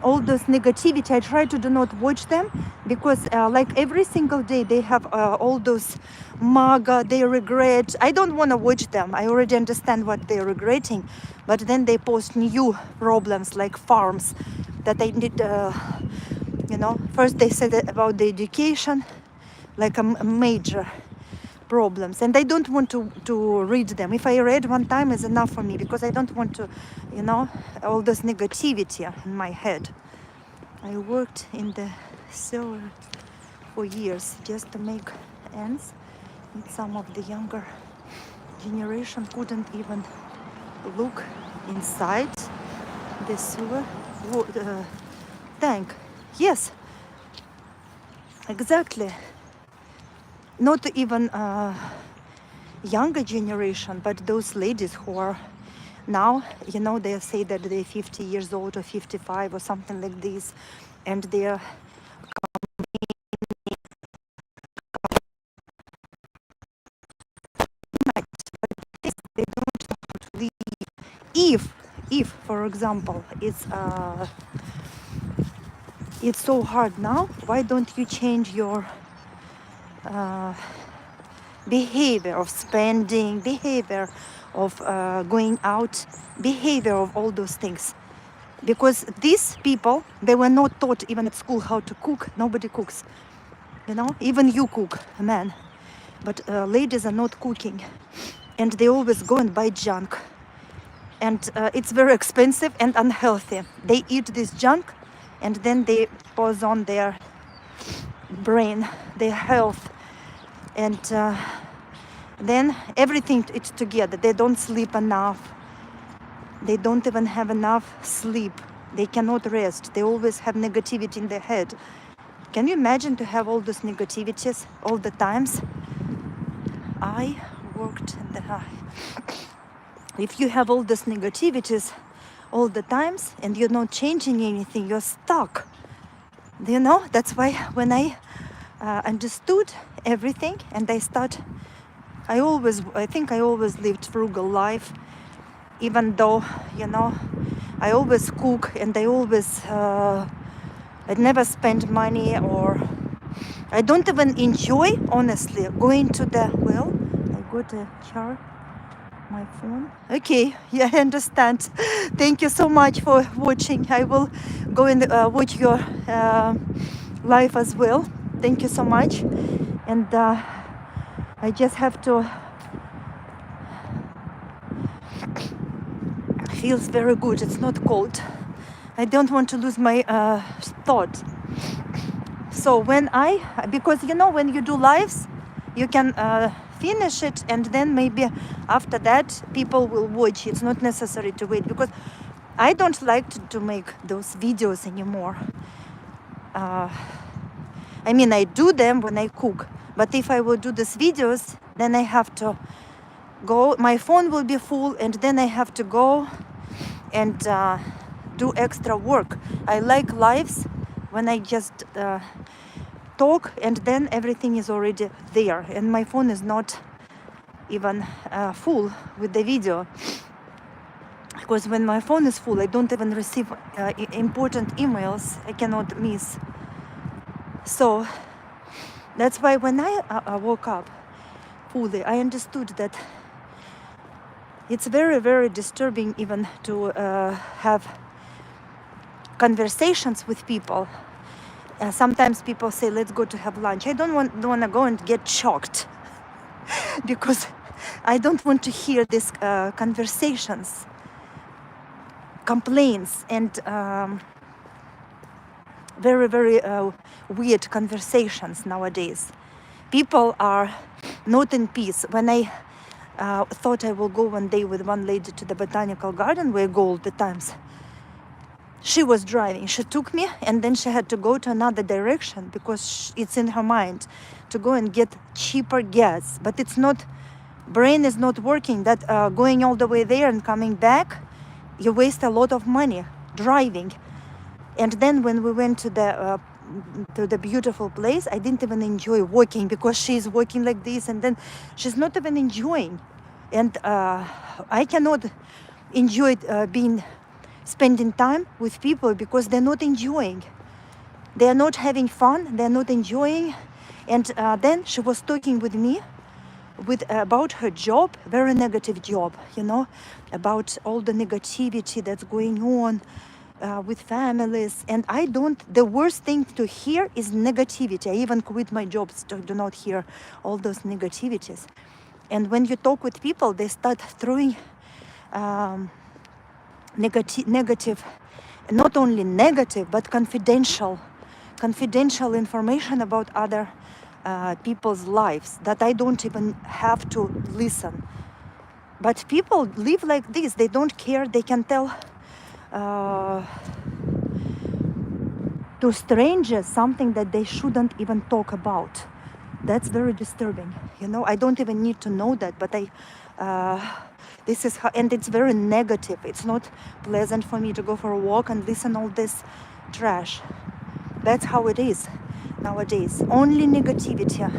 all this negativity. I try to do not watch them, because like every single day they have all those MAGA, they regret. I don't want to watch them. I already understand what they're regretting, but then they post new problems like farms that I need. First they said about the education, like a major problems, and I don't want to read them. If I read one time is enough for me, because I don't want to, all this negativity in my head. I worked in the sewer for years just to make ends, and some of the younger generation couldn't even look inside the sewer tank. Yes, exactly. Not even younger generation, but those ladies who are now, they say that they're 50 years old or 55 or something like this, and they're they don't leave. If for example it's so hard now, why don't you change your behavior of spending, behavior of going out, behavior of all those things? Because these people, they were not taught even at school how to cook. Nobody cooks, even you cook, man, but ladies are not cooking, and they always go and buy junk, and it's very expensive and unhealthy. They eat this junk, and then they pose on their brain, their health, and then everything it's together. They don't sleep enough. They don't even have enough sleep. They cannot rest. They always have negativity in their head. Can you imagine to have all those negativities all the times? I worked in the if you have all these negativities all the times and you're not changing anything, you're stuck. That's why when I understood everything, and I think I always lived frugal life, even though I always cook, and I always I never spend money, or I don't even enjoy, honestly, going to the I got a charge my phone. Okay, yeah, I understand. Thank you so much for watching. I will go and watch your live as well. Thank you so much. And I just have to, feels very good, it's not cold. I don't want to lose my thought. So because when you do lives, you can finish it, and then maybe after that people will watch. It's not necessary to wait, because I don't like to make those videos anymore. I mean, I do them when I cook, but if I will do these videos, then I have to go, my phone will be full, and then I have to go and do extra work. I like lives when I just talk, and then everything is already there, and my phone is not even full with the video, because when my phone is full I don't even receive important emails I cannot miss. So that's why when I woke up fully, I understood that it's very, very disturbing even to have conversations with people. Sometimes people say, let's go to have lunch. I don't want to go and get shocked because I don't want to hear these conversations, complaints, and very, very weird conversations nowadays. People are not in peace. When I thought I will go one day with one lady to the botanical garden where I go all the times, she was driving. She took me, and then she had to go to another direction because it's in her mind to go and get cheaper gas. But it's not, brain is not working. That going all the way there and coming back, you waste a lot of money driving. And then when we went to the beautiful place, I didn't even enjoy walking because she's walking like this, and then she's not even enjoying. And I cannot enjoy spending time with people because they're not enjoying. They're not having fun. They're not enjoying. And then she was talking with me about her job, very negative job, about all the negativity that's going on with families. And the worst thing to hear is negativity. I even quit my jobs to do not hear all those negativities. And when you talk with people, they start throwing negative, not only negative, but confidential information about other people's lives that I don't even have to listen. But people live like this. They don't care. They can tell to strangers something that they shouldn't even talk about. That's very disturbing. I don't even need to know that, but this is how, and it's very negative. It's not pleasant for me to go for a walk and listen all this trash. That's how it is nowadays. Only negativity.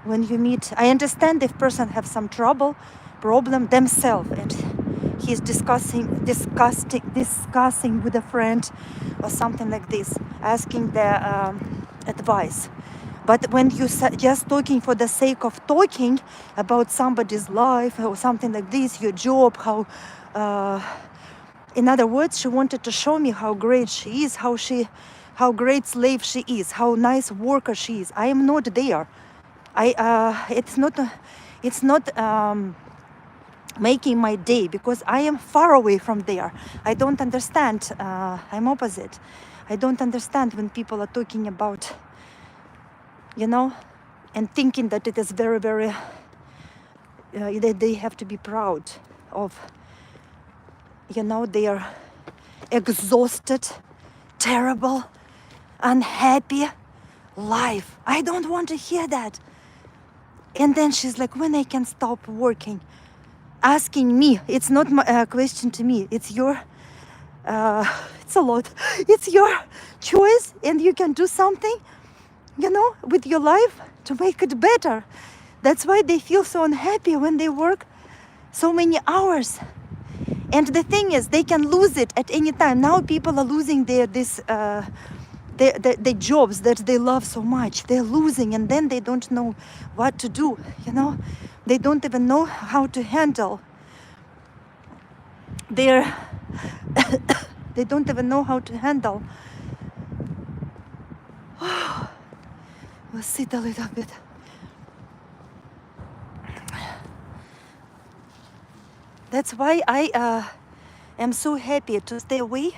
When you meet, I understand if person have some problem themselves, and he's discussing with a friend or something like this, asking their advice. But when you just talking for the sake of talking about somebody's life or something like this, your job, how, in other words, she wanted to show me how great she is, how great slave she is, how nice worker she is. I am not there. It's not making my day because I am far away from there. I don't understand. I'm opposite. I don't understand when people are talking about, and thinking that it is very, very, that they have to be proud of, their exhausted, terrible, unhappy life. I don't want to hear that. And then she's like, when I can stop working? Asking me. It's not a question to me. It's your, it's a lot. It's your choice, and you can do something, with your life to make it better. That's why they feel so unhappy when they work so many hours. And the thing is, they can lose it at any time. Now people are losing the jobs that they love so much. They're losing, and then they don't know what to do. They don't even know how to handle their they don't even know how to handle We'll sit a little bit. That's why I am so happy to stay away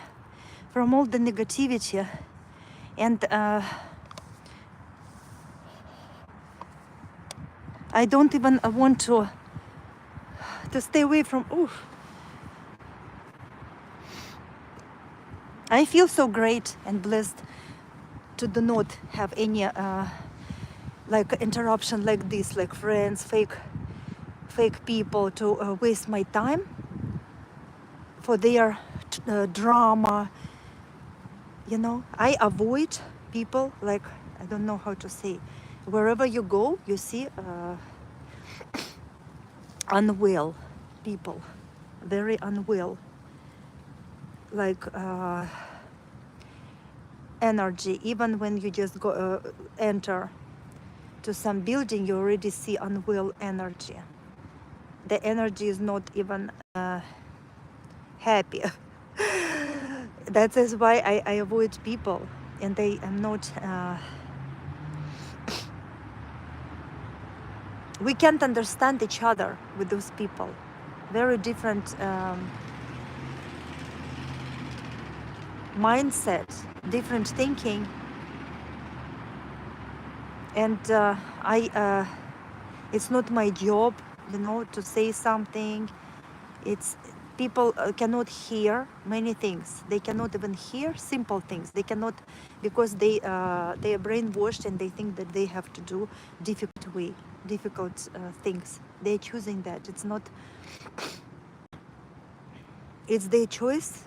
from all the negativity, and I don't even want to stay away from. Oh, I feel so great and blessed to do not have any like interruption like this, like friends, fake people to waste my time for their drama. You know, I avoid people like, I don't know how to say. Wherever you go, you see unwell people, very unwell, like energy. Even when you just go enter to some building, you already see unwell energy. The energy is not even happy. That is why I avoid people, and I am not. We can't understand each other with those people. Very different mindset, different thinking, and it's not my job, you know, to say something. It's people cannot hear many things. They cannot even hear simple things. They cannot, because they are brainwashed and they think that they have to do difficult things. They're choosing that. It's not. It's their choice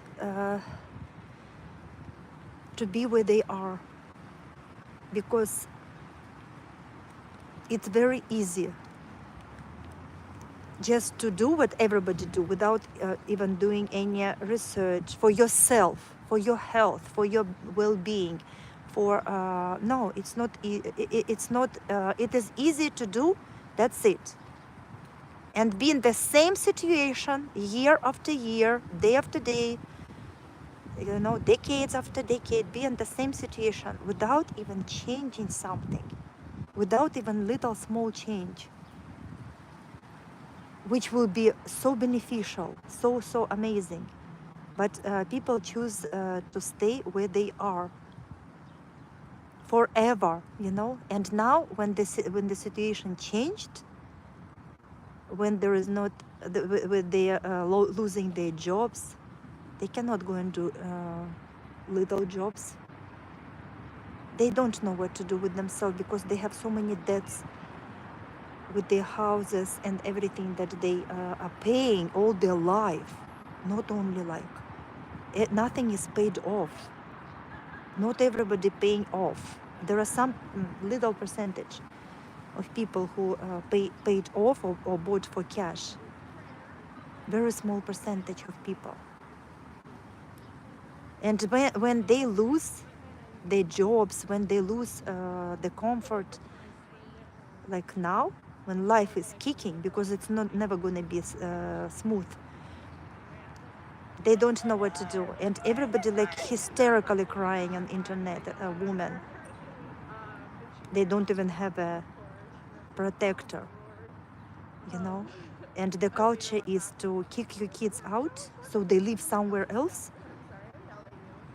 to be where they are, because it's very easy just to do what everybody do without even doing any research for yourself, for your health, for your well-being. For no, it's not. It's not. It is easy to do. That's it. And be in the same situation year after year, day after day, you know, decades after decade. Be in the same situation without even changing something, without even little small change, which will be so beneficial, so amazing. But people choose to stay where they are forever, you know. And now, when the situation changed, when there is not, when they are losing their jobs, they cannot go and do little jobs. They don't know what to do with themselves because they have so many debts with their houses and everything that they are paying all their life. Not only like nothing is paid off. Not everybody paying off. There are some little percentage of people who paid off or bought for cash. Very small percentage of people. And when they lose their jobs, when they lose the comfort, like now, when life is kicking, because it's not never going to be smooth, they don't know what to do, and everybody like hysterically crying on internet. A woman, they don't even have a protector, you know. And the culture is to kick your kids out so they live somewhere else.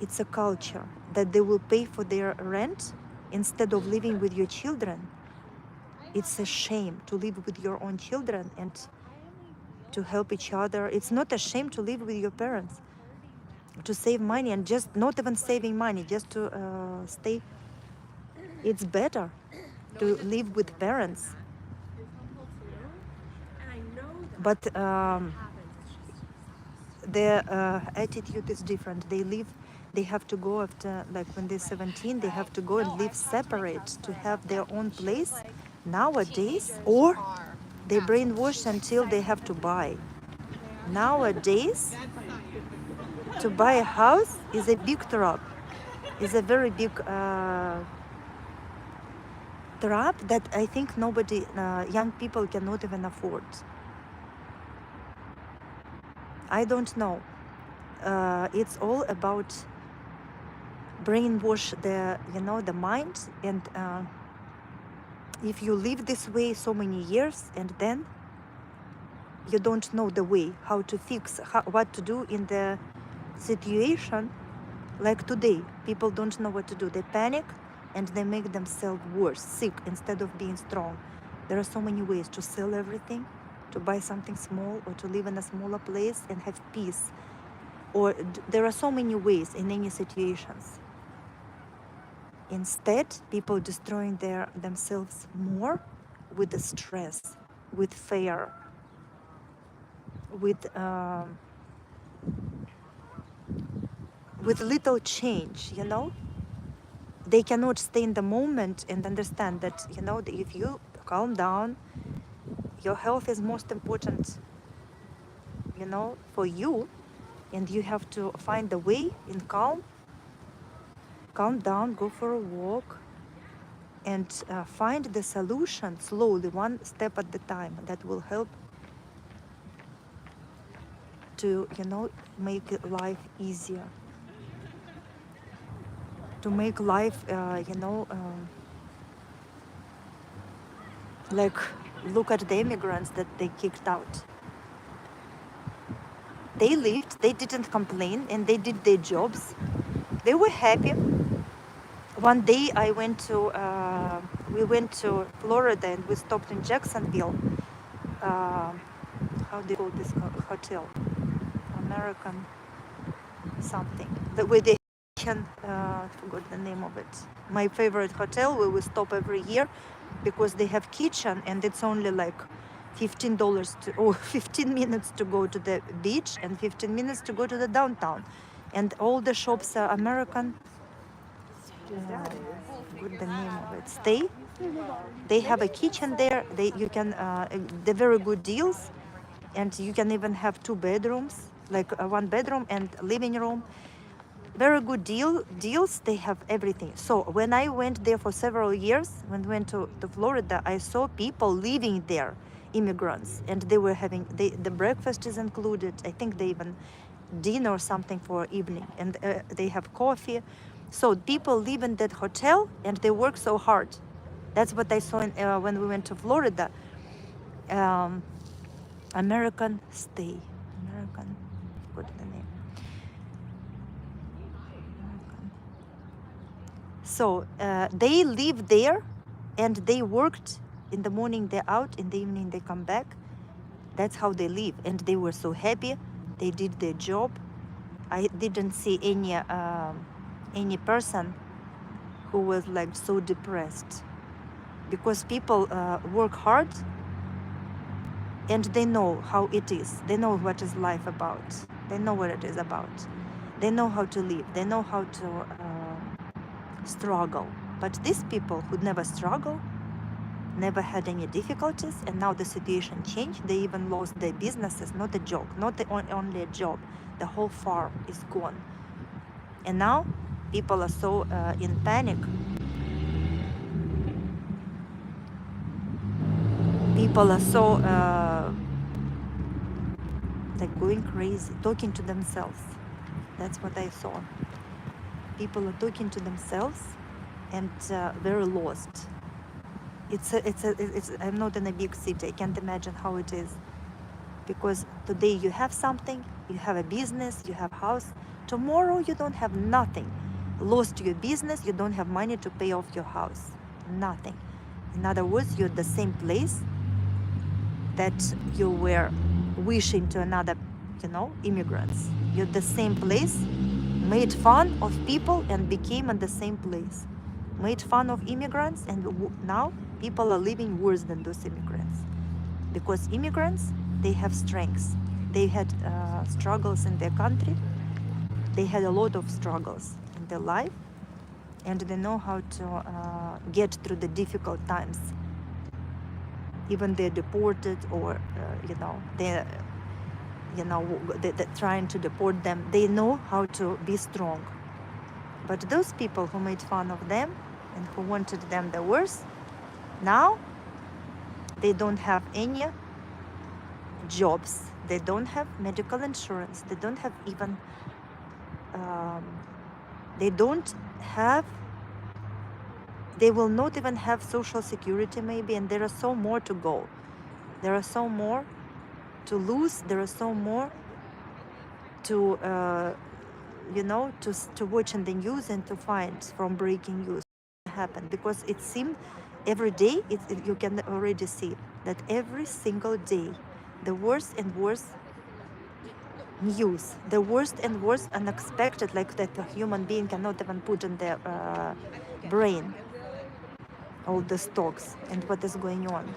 It's a culture that they will pay for their rent instead of living with your children. It's a shame to live with your own children and to help each other. It's not a shame to live with your parents, to save money, and just not even saving money, just to stay. It's better to live with parents. But their attitude is different. They have to go after, like when they're 17, they have to go and live separate to have their own place nowadays, or they brainwash until they have to buy. Nowadays, to buy a house is a big trap, is a very big trap that I think nobody, young people cannot even afford. I don't know. It's all about brainwash the, you know, the mind, and if you live this way so many years and then you don't know the way how to fix what to do in the situation, like today people don't know what to do. They panic and they make themselves worse, sick, instead of being strong. There are so many ways to sell everything, to buy something small, or to live in a smaller place and have peace. Or there are so many ways in any situations. Instead, people destroying themselves more with the stress, with fear, with little change, you know. They cannot stay in the moment and understand that, you know, if you calm down, your health is most important, you know, for you, and you have to find a way in calm down, go for a walk, and find the solution slowly, one step at the time, that will help to, you know, make life easier, to make life, like, look at the immigrants that they kicked out. They lived, they didn't complain, and they did their jobs. They were happy. One day we went to Florida, and we stopped in Jacksonville. Uh, how do you call this hotel? American something. Where they can, I forgot the name of it. My favorite hotel where we stop every year, because they have kitchen and it's only like $15 or 15 minutes to go to the beach and 15 minutes to go to the downtown. And all the shops are American. What the name of it? Stay. They have a kitchen there. You can they're very good deals, and you can even have 2 bedrooms, like one bedroom and living room. Very good deals. They have everything. So when I went there for several years, when I went to Florida, I saw people living there, immigrants, and they were having the breakfast is included. I think they even dinner or something for evening, and they have coffee. So people live in that hotel and they work so hard. That's what I saw when we went to Florida. um, American Stay. American, what is the name? American. So they live there and they worked. In the morning they're out, in the evening they come back. That's how they live, and they were so happy. They did their job. I didn't see any person who was like so depressed, because people work hard and they know how it is. They know what is life about. They know what it is about. They know how to live. They know how to struggle. But these people who never struggle, never had any difficulties, and now the situation changed. They even lost their businesses. Not a joke, not only a job. The whole farm is gone. And now people are so in panic. People are so like going crazy, talking to themselves. That's what I saw. People are talking to themselves and very lost. I'm not in a big city. I can't imagine how it is. Because today you have something, you have a business, you have a house. Tomorrow you don't have nothing. Lost your business, you don't have money to pay off your house. Nothing. In other words, you're at the same place that you were wishing to another, immigrants. You're at the same place, made fun of people and became at the same place. Made fun of immigrants, and now people are living worse than those immigrants. Because immigrants, they have strengths. They had struggles in their country. They had a lot of struggles in their life, and they know how to get through the difficult times. Even they're deported, or they're trying to deport them. They know how to be strong. But those people who made fun of them and who wanted them the worst, now they don't have any jobs. They don't have medical insurance. They don't have even They will not even have social security maybe, and there are so more to go. There are so more to lose. There are so more to, to watch in the news and to find from breaking news happen, because it seemed every day, you can already see that every single day, the worse and worse news, the worst and worst unexpected, like that a human being cannot even put in their brain, all the stocks and what is going on.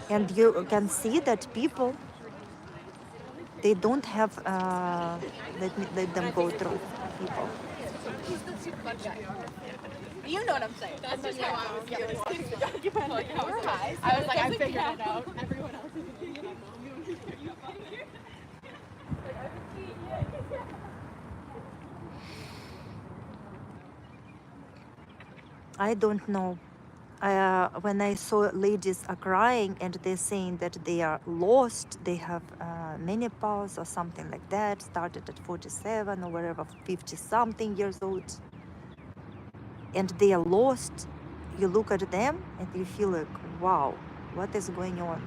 And you can see that people, they don't have, let them go through, people. You know what I'm saying. That's just how I was feeling watching the documentary. I was like, I figured it out. Everyone else is I don't know. When I saw ladies are crying and they're saying that they are lost, they have menopause or something like that, started at 47 or wherever, 50 something years old, and they are lost, you look at them and you feel like, wow, what is going on?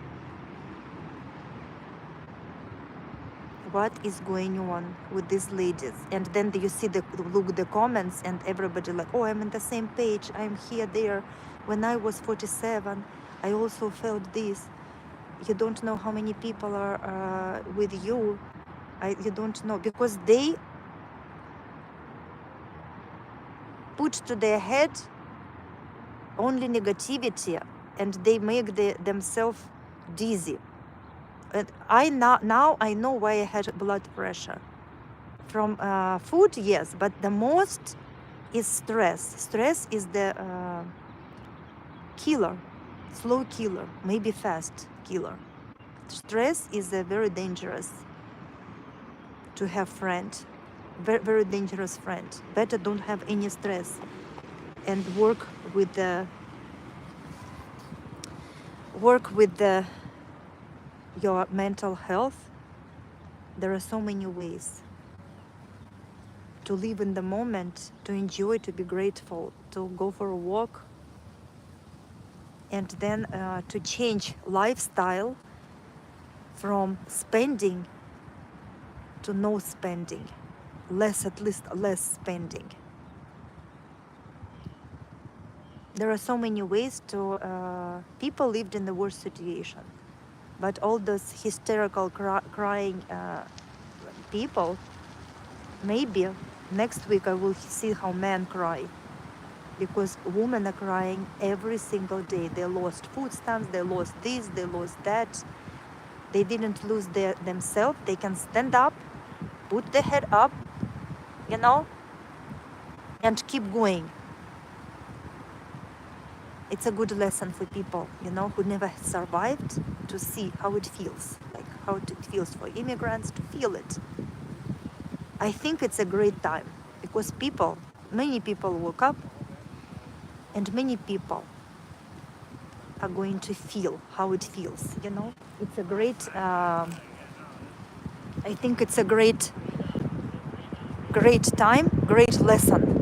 What is going on with these ladies? And then you see the comments, and everybody like, oh, I'm on the same page, I'm here, there. When I was 47, I also felt this. You don't know how many people are with you. You don't know, because they put to their head only negativity, and they make themselves dizzy. And now I know why I had blood pressure. From food, yes, but the most is stress. Stress is the killer, slow killer, maybe fast killer. Stress is a very dangerous to have friend, very, very dangerous friend. Better don't have any stress and work with your mental health. There are so many ways to live in the moment, to enjoy, to be grateful, to go for a walk, and then to change lifestyle from spending to no spending, at least less spending. There are so many ways to, people lived in the worst situation, but all those hysterical crying people, maybe next week I will see how men cry, because women are crying every single day. They lost food stamps, they lost this, they lost that. They didn't lose themselves. They can stand up, put their head up, and keep going. It's a good lesson for people, who never survived, to see how it feels, like how it feels for immigrants to feel it. I think it's a great time, because many people woke up, and many people are going to feel how it feels, It's a great, I think it's a great time, great lesson.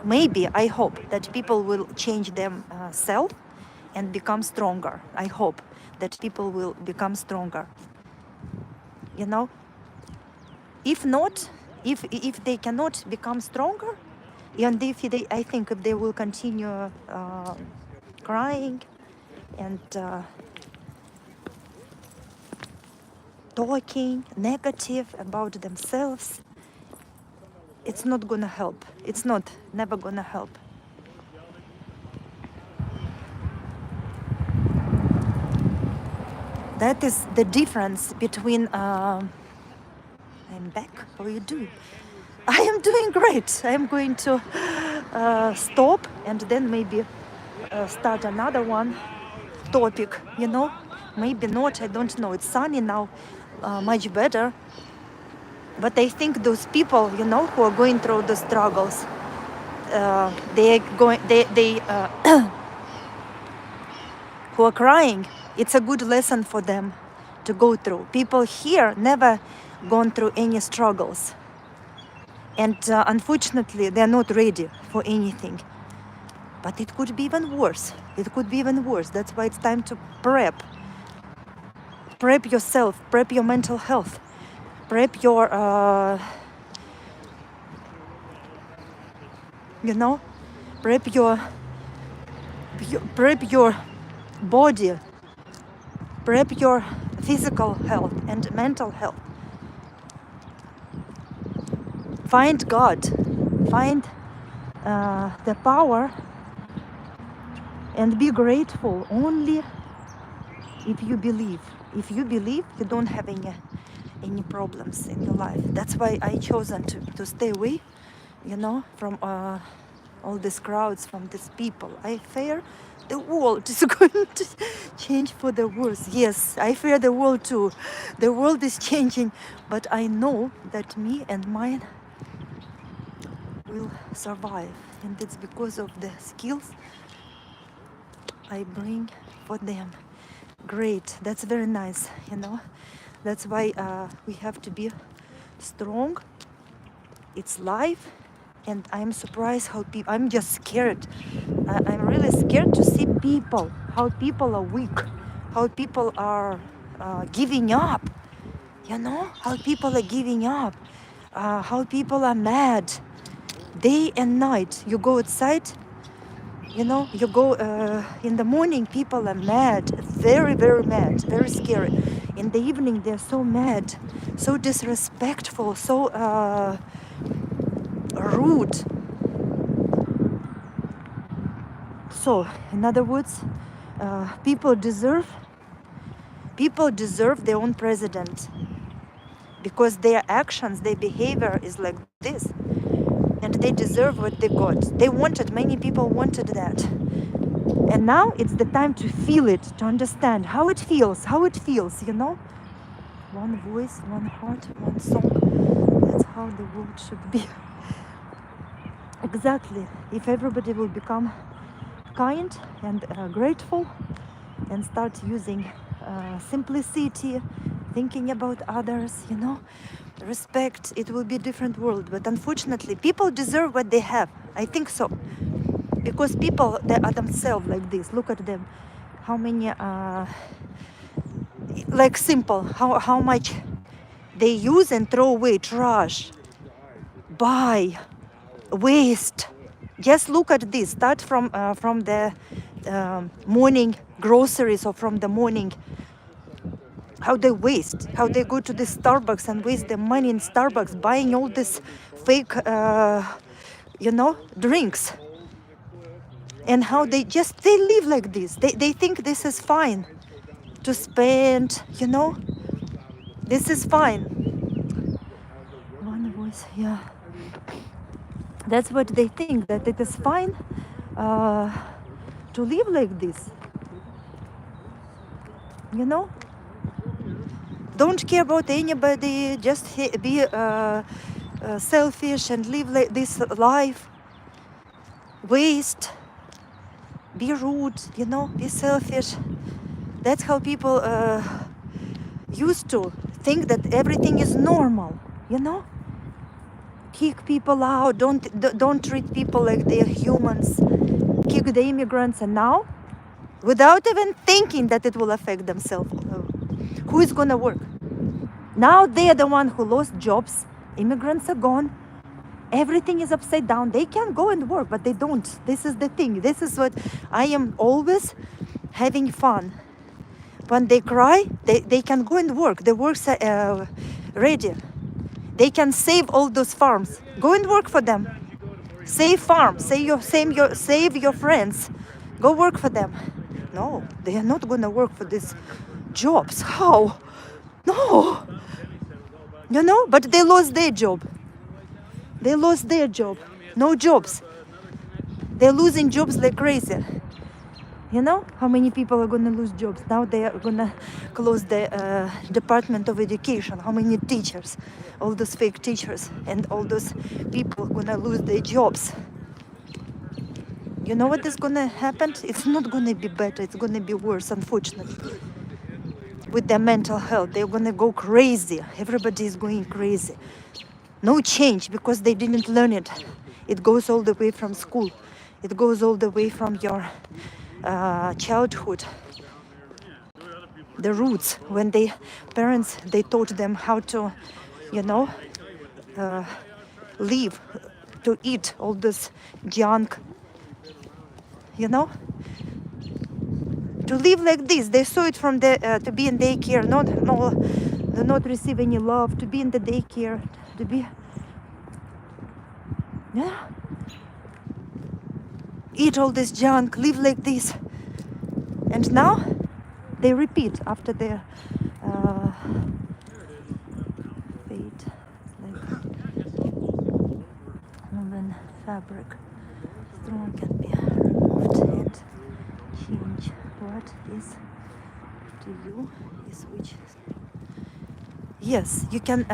Maybe, I hope that people will change themselves and become stronger. I hope that people will become stronger. If not, if they cannot become stronger, and I think if they will continue crying and talking negative about themselves, it's not gonna help. It's never gonna help. That is the difference between. I'm back. How are you doing? I am doing great. I am going to stop and then maybe start another topic. Maybe not. I don't know. It's sunny now, much better. But I think those people, who are going through the struggles, who are crying, it's a good lesson for them to go through. People here never gone through any struggles, And unfortunately, they're not ready for anything. But it could be even worse. It could be even worse. That's why it's time to prep. Prep yourself, prep your mental health, prep your, you know, prep your prep your body, prep your physical health and mental health. Find God, find the power, and be grateful only if you believe. If you believe, you don't have any problems in your life. That's why I chosen to stay away, you know, from all these crowds, from these people. I fear the world is going to change for the worse. Yes, I fear the world too. The world is changing, but I know that me and mine will survive, and it's because of the skills I bring for them. Great, that's very nice, you know. That's why we have to be strong. It's life, and I'm surprised how people. I'm just scared. I'm really scared to see people, how people are weak, how people are giving up. You know, how people are giving up, how people are mad, day and night. You go outside. You know, you go in the morning, people are mad, very, very mad, very scary. In the evening, they're so mad, so disrespectful, so rude. So, in other words, people deserve their own president, because their actions, their behavior is like this, and they deserve what they got. They wanted, many people wanted that. And now it's the time to feel it, to understand how it feels, you know? One voice, one heart, one song. That's how the world should be. Exactly. If everybody will become kind and grateful and start using simplicity, thinking about others, you know, respect, it will be a different world. But unfortunately, people deserve what they have. I think so. Because people, they are themselves like this. Look at them. How many, like simple, how much they use and throw away, trash, buy, waste. Just look at this. Start from the morning groceries, or from the morning, how they waste, how they go to the Starbucks and waste their money in Starbucks, buying all this fake, you know, drinks. And how they live like this. They think this is fine to spend, you know, this is fine. One voice, yeah. That's what they think, that it is fine to live like this. You know? Don't care about anybody, just be selfish and live like this life. Waste, be rude, you know, be selfish. That's how people used to think, that everything is normal, you know? Kick people out, don't treat people like they're humans, kick the immigrants, and now, without even thinking that it will affect themselves, who is gonna work? Now they are the one who lost jobs, immigrants are gone, everything is upside down. They can go and work, but they don't. This is the thing. This is what I am always having fun. When they cry, they can go and work. The works are ready. They can save all those farms. Go and work for them. Save farms. Save your friends. Go work for them. No, they are not gonna work for these jobs. How? No. You know, but they lost their job. They lost their job. No jobs. They're losing jobs like crazy. You know how many people are going to lose jobs? Now they are going to close the Department of Education. How many teachers? All those fake teachers and all those people are going to lose their jobs. You know what is going to happen? It's not going to be better. It's going to be worse, unfortunately. With their mental health, they're going to go crazy. Everybody is going crazy. No change because they didn't learn it. It goes all the way from school. It goes all the way from your childhood. The roots, when they parents, they taught them how to, you know, live, to eat all this junk, you know, to live like this. They saw it from the to be in daycare, not receive any love, to be in the daycare, to be, yeah, eat all this junk, live like this, and now they repeat after their fate, like woven fabric, strong can be removed and change. What is to you is which? Yes, you can.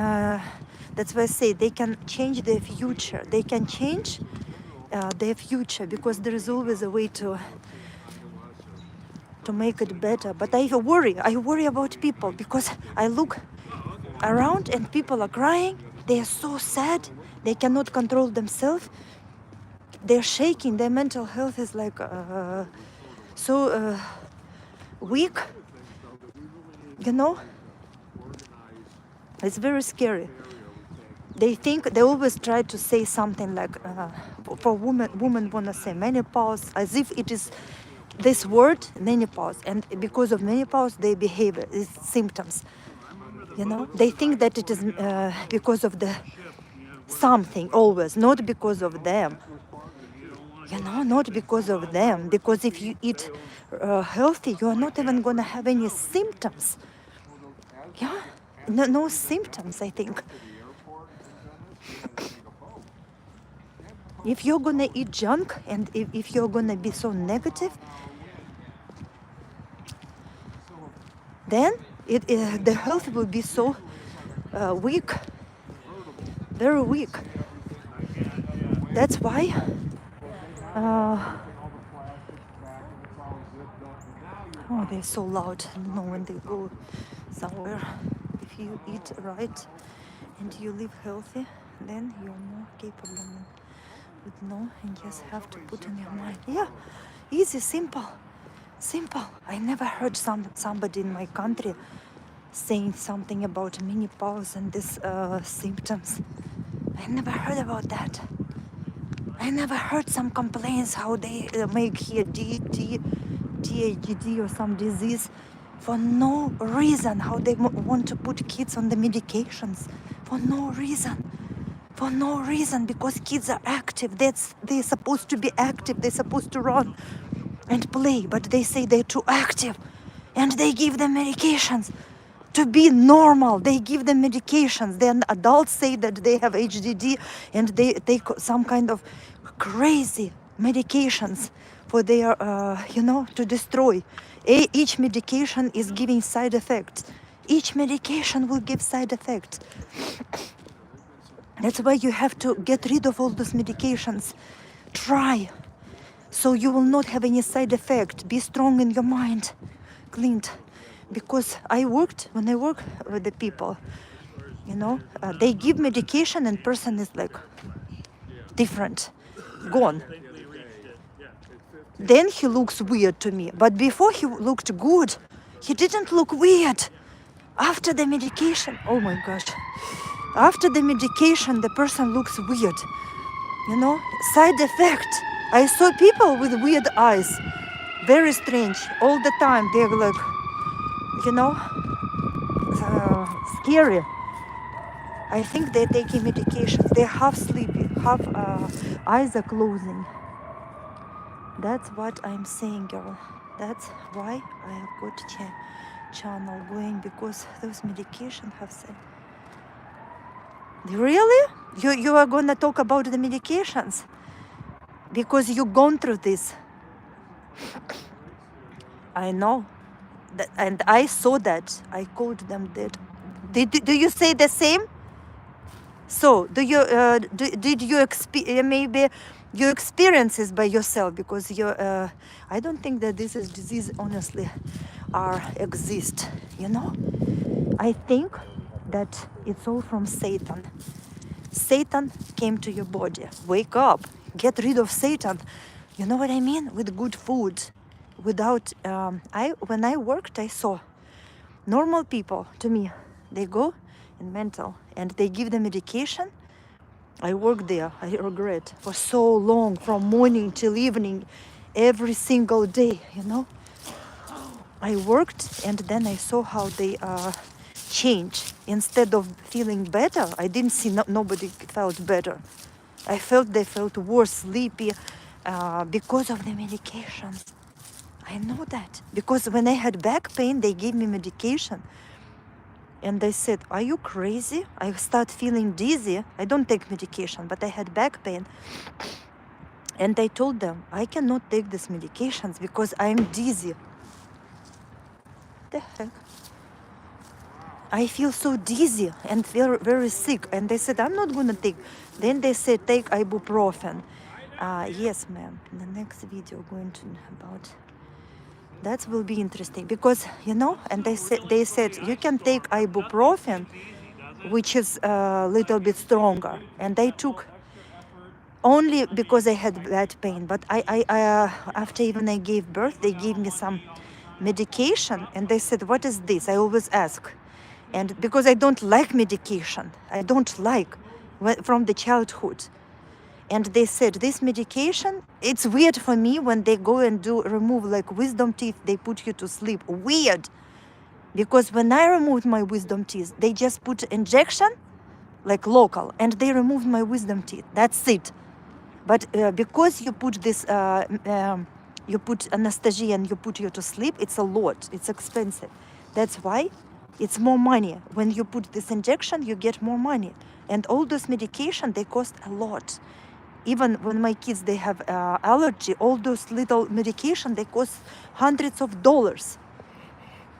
That's why I say they can change their future. They can change their future because there is always a way to make it better. But I worry about people because I look around and people are crying. They are so sad. They cannot control themselves. They're shaking. Their mental health is like so weak. You know, it's very scary. They think, they always try to say something like, for women want to say menopause, as if it is this word, menopause. And because of menopause, their behavior is symptoms. You know, they think that it is because of the something always, not because of them. You know, not because of them. Because if you eat healthy, you are not even going to have any symptoms. Yeah, no symptoms, I think. If you're gonna eat junk and if you're gonna be so negative, then the health will be so weak, very weak. That's why oh, they're so loud. I don't know when they go somewhere. If you eat right and you live healthy, then you're more capable. With no, and just have to put in your mind. Yeah, easy, simple. I never heard somebody in my country saying something about menopause and these symptoms. I never heard about that. I never heard some complaints how they make here DHD or some disease for no reason. How they want to put kids on the medications for no reason. For no reason, because kids are active. They're supposed to be active. They're supposed to run and play, but they say they're too active, and they give them medications to be normal. They give them medications. Then adults say that they have HDD, and they take some kind of crazy medications for their, to destroy. Each medication is giving side effects. Each medication will give side effects. That's why you have to get rid of all those medications. Try. So you will not have any side effect. Be strong in your mind, Clint. Because when I work with the people, they give medication and person is like different, gone. Then he looks weird to me. But before he looked good. He didn't look weird. After the medication, oh my gosh. After the medication, the person looks weird. Side effect. I saw people with weird eyes. Very strange. All the time they're like, scary. I think they're taking medications. They're half sleepy, half eyes are closing. That's what I'm saying, girl. That's why I have got channel going, because those medications have said. Really? You are gonna talk about the medications? Because you've gone through this. I know. And I saw that. I called them dead. Do you say the same? So, do you did you maybe your experiences by yourself? Because I don't think that this is disease honestly exist. I think that it's all from Satan. Satan came to your body. Wake up. Get rid of Satan. You know what I mean? With good food. Without, when I worked, I saw normal people, to me, they go in mental and they give the medication. I worked there, I regret, for so long, from morning till evening, every single day, you know. I worked and then I saw how they change. Instead of feeling better, I didn't see nobody felt better. I felt they felt worse, sleepy, because of the medications. I know that. Because when I had back pain, they gave me medication. And they said, are you crazy? I start feeling dizzy. I don't take medication, but I had back pain. And I told them, I cannot take these medications because I'm dizzy. The heck? I feel so dizzy and feel very sick. And they said, I'm not going to take. Then they said, take ibuprofen. Yes, ma'am. In the next video, going to about that will be interesting because, you know, and they said you can take ibuprofen, which is a little bit stronger. And I took only because I had that pain. But after even I gave birth, they gave me some medication, and they said, what is this? I always ask. And because I don't like medication, I don't like from the childhood. And they said, this medication, it's weird for me when they go and remove like wisdom teeth, they put you to sleep. Weird. Because when I removed my wisdom teeth, they just put injection, like local, and they removed my wisdom teeth. That's it. But because you put this, you put anesthesia and you put you to sleep, it's a lot. It's expensive. That's why it's more money. When you put this injection, you get more money. And all those medication, they cost a lot. Even when my kids, they have allergy, all those little medication, they cost hundreds of dollars.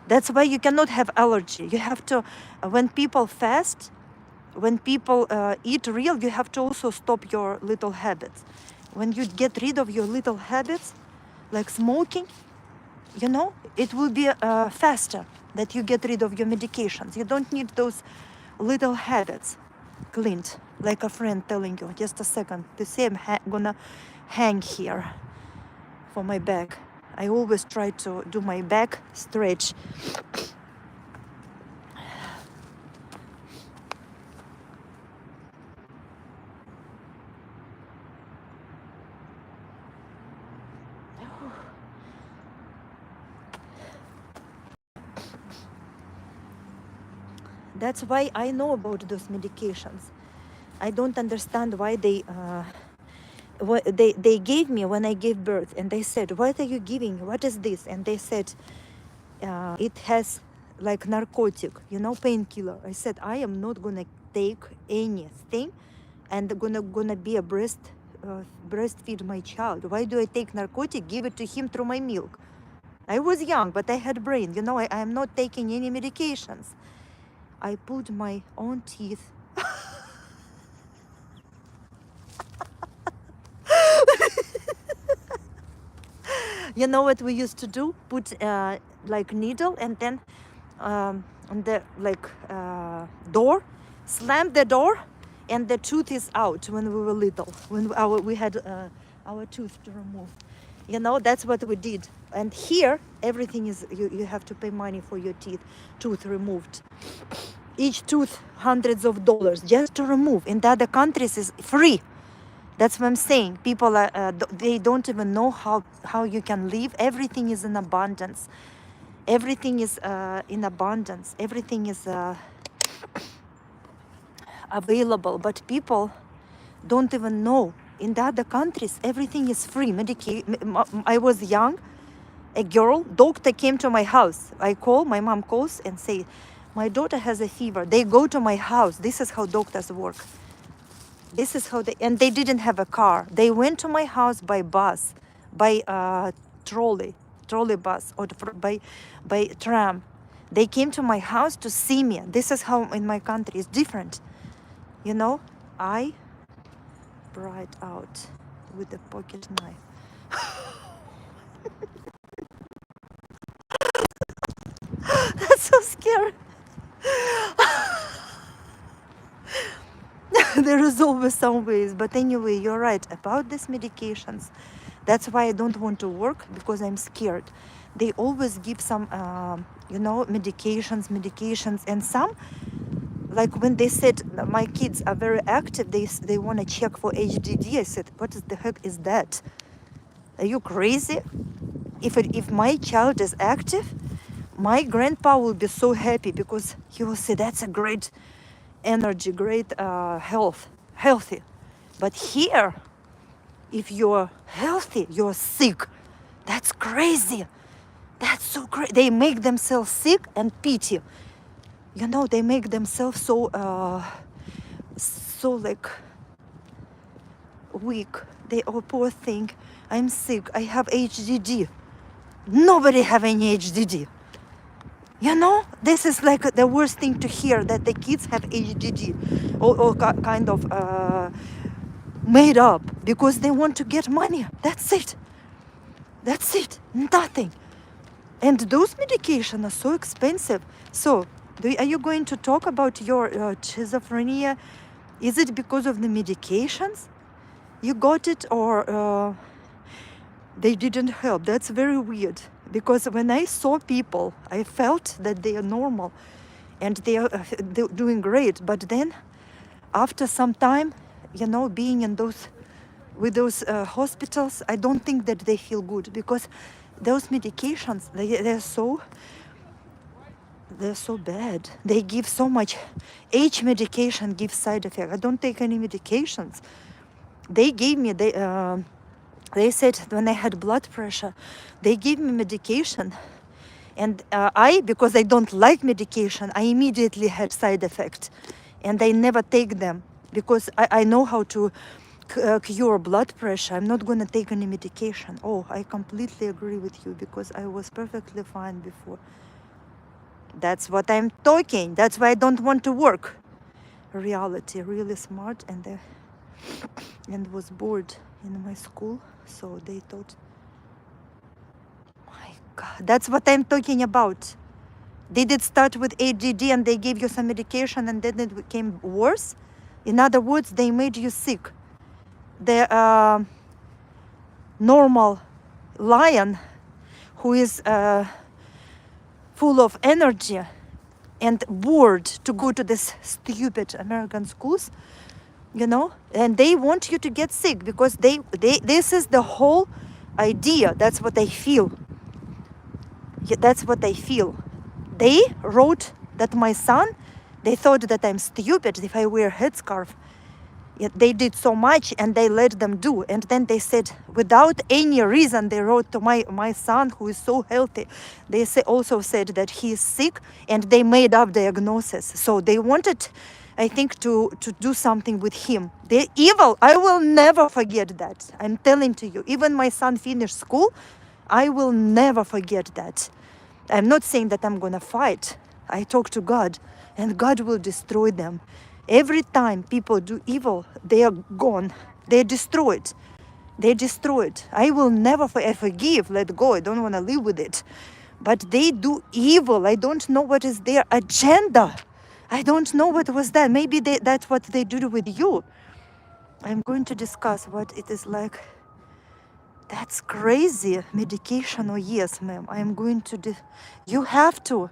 That's why you cannot have allergy. You have to, when people fast, when people eat real, you have to also stop your little habits. When you get rid of your little habits, like smoking, you know, it will be faster that you get rid of your medications. You don't need those little habits cleaned, like a friend telling you, just a second, to see I'm gonna hang here for my back. I always try to do my back stretch. That's why I know about those medications. I don't understand why they gave me when I gave birth, and they said, what are you giving? What is this? And they said, it has like narcotic, you know, painkiller. I said, I am not gonna take anything and gonna be a breastfeed my child. Why do I take narcotic? Give it to him through my milk. I was young, but I had brain. You know, I am not taking any medications. I pulled my own teeth. You know what we used to do? Put like needle and then on the like door, slam the door, and the tooth is out when we were little. When we had our tooth to remove. You know, that's what we did. And here, everything is, you have to pay money for your tooth removed. Each tooth, hundreds of dollars just to remove. In the other countries, is free. That's what I'm saying. People they don't even know how you can live. Everything is in abundance. Everything is in abundance. Everything is available. But people don't even know. In the other countries, everything is free. I was young, a girl, doctor came to my house. My mom calls and say, my daughter has a fever. They go to my house. This is how doctors work. This is how and they didn't have a car. They went to my house by bus, by trolley bus, or by tram. They came to my house to see me. This is how in my country it's different. You know, I brought out with a pocket knife. That's so scary. There is always some ways. But anyway, you're right about these medications. That's why I don't want to work, because I'm scared. They always give some, medications, and some, like when they said my kids are very active, they want to check for HDD. I said, what the heck is that? Are you crazy? If my child is active, my grandpa will be so happy, because he will say that's a great energy, great healthy. But here, if you're healthy, you're sick. That's crazy. That's so crazy. They make themselves sick and pity. They make themselves so like weak. Oh, poor thing. I'm sick. I have HDD. Nobody have any HDD. This is like the worst thing to hear, that the kids have HDD, or kind of made up because they want to get money. That's it. Nothing. And those medications are so expensive. So, are you going to talk about your schizophrenia? Is it because of the medications you got it, or they didn't help? That's very weird. Because when I saw people, I felt that they are normal and they are doing great. But then, after some time, being in those hospitals, I don't think that they feel good, because those medications, they're so bad. They give so much. Each medication gives side effect. I don't take any medications. They gave me they said when I had blood pressure, they gave me medication, and because I don't like medication, I immediately had side effects, and I never take them, because I know how to cure blood pressure. I'm not going to take any medication. Oh, I completely agree with you, because I was perfectly fine before. That's what I'm talking. That's why I don't want to work. Reality, really smart, and was bored in my school, so they thought, my God, that's what I'm talking about. Did it start with ADD and they gave you some medication and then it became worse? In other words, they made you sick. The normal lion, who is full of energy and bored to go to this stupid American schools, and they want you to get sick, because this is the whole idea. That's what I feel. That's what I feel. They wrote that my son, they thought that I'm stupid if I wear a headscarf. They did so much and they let them do. And then they said, without any reason, they wrote to my son, who is so healthy. They also said that he is sick, and they made up diagnosis. So they wanted, I think, to do something with him. They're evil. I will never forget that. I'm telling to you. Even my son finished school, I will never forget that. I'm not saying that I'm going to fight. I talk to God, and God will destroy them. Every time people do evil, they are gone. They're destroyed. They're destroyed. I will never forgive, let go. I don't want to live with it. But they do evil. I don't know what is their agenda. I don't know what was that. Maybe that's what they do with you. I'm going to discuss what it is like. That's crazy. Medication, oh yes, ma'am. I am going to... You have to.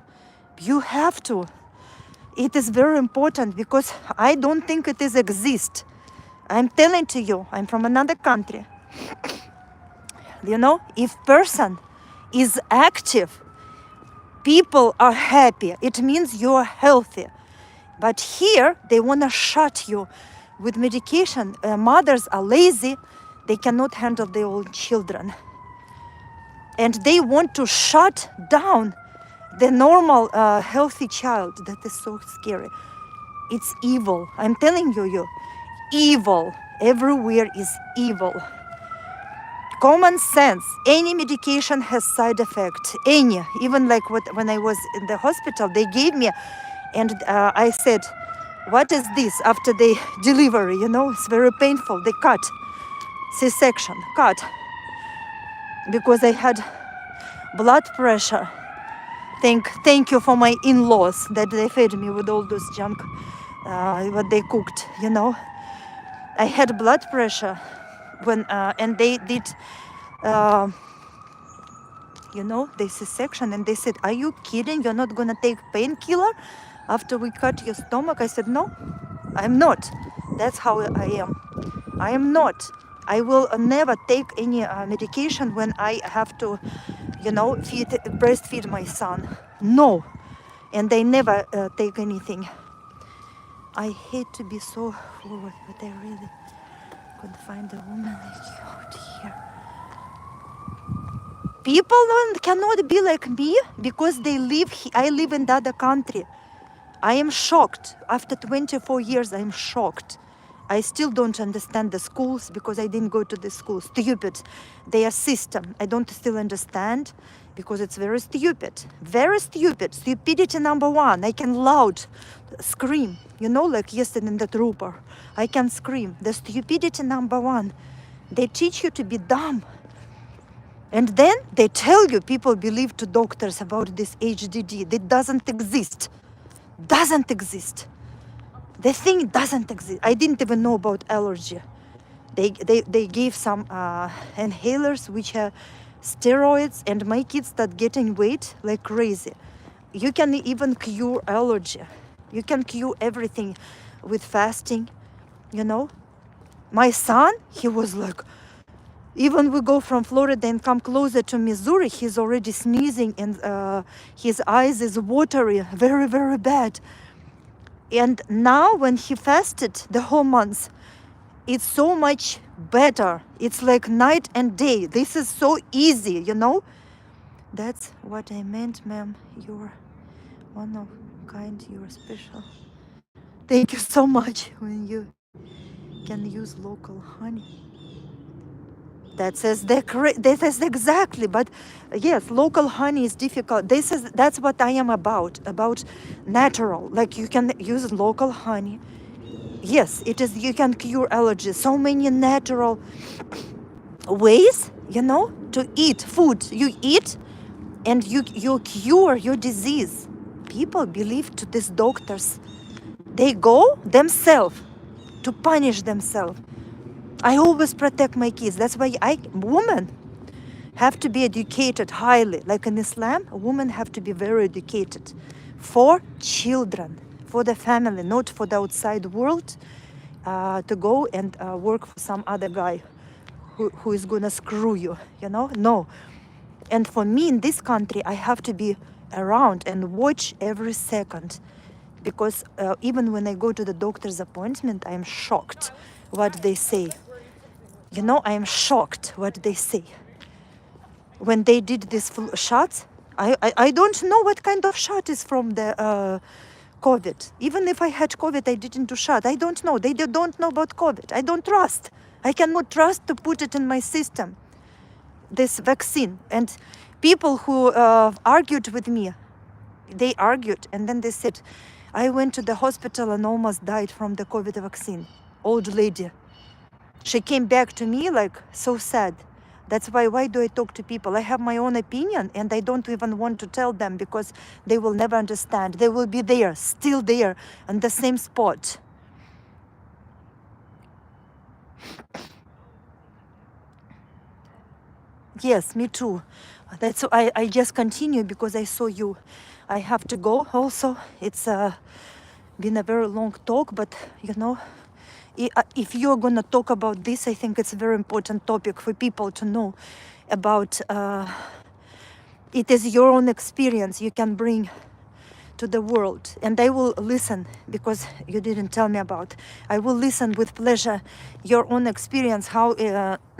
You have to. It is very important, because I don't think it is exist. I'm telling to you, I'm from another country. If person is active, people are happy. It means you are healthy. But here, they want to shut you with medication. Mothers are lazy. They cannot handle their own children. And they want to shut down the normal, healthy child. That is so scary. It's evil. I'm telling you, evil. Everywhere is evil. Common sense. Any medication has side effect. Any. Even like when I was in the hospital, they gave me, and I said, what is this after the delivery? It's very painful. They cut. C-section. Cut. Because I had blood pressure. Thank you for my in-laws that they fed me with all those junk, what they cooked, I had blood pressure when and they did uh, the C-section, and they said, "Are you kidding? You're not gonna take painkiller after we cut your stomach?" I said, "No, I'm not. That's how I am. I am not. I will never take any medication when I have to, breastfeed my son. No." And they never take anything. I hate to be so forward, but I really could find a woman like you out here. People cannot be like me because they live. I live in the other country. I am shocked. After 24 years, I am shocked. I still don't understand the schools because I didn't go to the school. Stupid. Their system. I don't still understand because it's very stupid. Very stupid. Stupidity number one. I can loud scream. Like yesterday in the trooper. I can scream. The stupidity number one. They teach you to be dumb. And then they tell you, people believe to doctors about this HDD. That doesn't exist. Doesn't exist. The thing doesn't exist. I didn't even know about allergy. They gave some inhalers which are steroids, and my kids start getting weight like crazy. You can even cure allergy. You can cure everything with fasting, My son, he was like, even we go from Florida and come closer to Missouri, he's already sneezing and his eyes is watery, very, very bad. And now when he fasted the whole month, it's so much better. It's like night and day. This is so easy, That's what I meant, ma'am. You're one of kind, you're special. Thank you so much. When you can use local honey. That is exactly, but yes, local honey is difficult. That's what I am about natural. Like you can use local honey. Yes, it is. You can cure allergies. So many natural ways, to eat food. You eat, and you cure your disease. People believe to these doctors. They go themselves to punish themselves. I always protect my kids. That's why women have to be educated highly. Like in Islam, women have to be very educated for children, for the family, not for the outside world, to go and work for some other guy who is gonna screw you, No. And for me in this country, I have to be around and watch every second, because even when I go to the doctor's appointment, I am shocked what they say. I am shocked what they say. When they did this shots, I don't know what kind of shot is from the COVID. Even if I had COVID, I didn't do shot. I don't know. They don't know about COVID. I don't trust. I cannot trust to put it in my system, this vaccine. And people who argued with me, they argued, and then they said, I went to the hospital and almost died from the COVID vaccine. Old lady. She came back to me like so sad. That's why do I talk to people? I have my own opinion, and I don't even want to tell them because they will never understand. They will be there, still there, on the same spot. Yes, me too. That's I just continue because I saw you. I have to go also. It's been a very long talk, but if you're gonna talk about this, I think it's a very important topic for people to know about. It is your own experience you can bring to the world, and I will listen because you didn't tell me about. I will listen with pleasure your own experience, how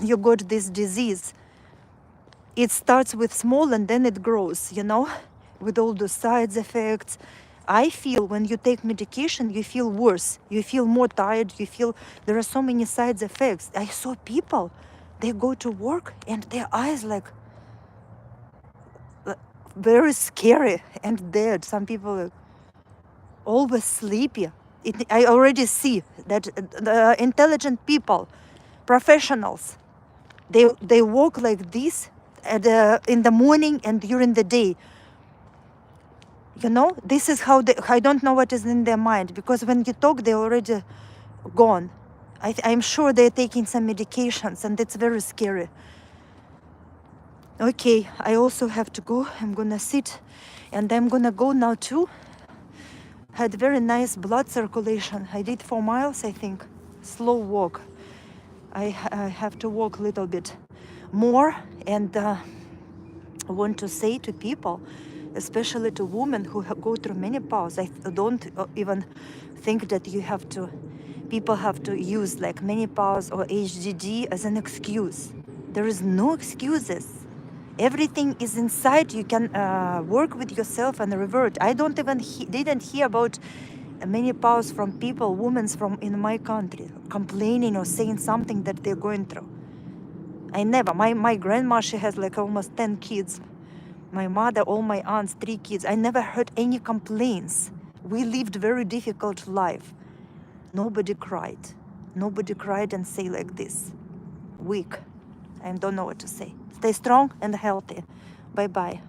you got this disease. It starts with small and then it grows, with all the side effects. I feel when you take medication, you feel worse. You feel more tired. You feel there are so many side effects. I saw people, they go to work and their eyes like very scary and dead. Some people are always sleepy. I already see that the intelligent people, professionals, they walk like this in the morning and during the day. This is how I don't know what is in their mind, because when you talk, they're already gone. I'm sure they're taking some medications, and it's very scary. Okay, I also have to go. I'm gonna sit, and I'm gonna go now too. Had very nice blood circulation. I did 4 miles, I think. Slow walk. I have to walk a little bit more, and I want to say to people, especially to women who go through menopause, I don't even think that people have to use like menopause or HDD as an excuse. There is no excuses. Everything is inside. You can work with yourself and revert. I don't even didn't hear about menopause from people, women from in my country, complaining or saying something that they're going through. I never. My grandma, she has like almost 10 kids. My mother, all my aunts, 3 kids. I never heard any complaints. We lived very difficult life. Nobody cried. Nobody cried and say like this. Weak. I don't know what to say. Stay strong and healthy. Bye bye.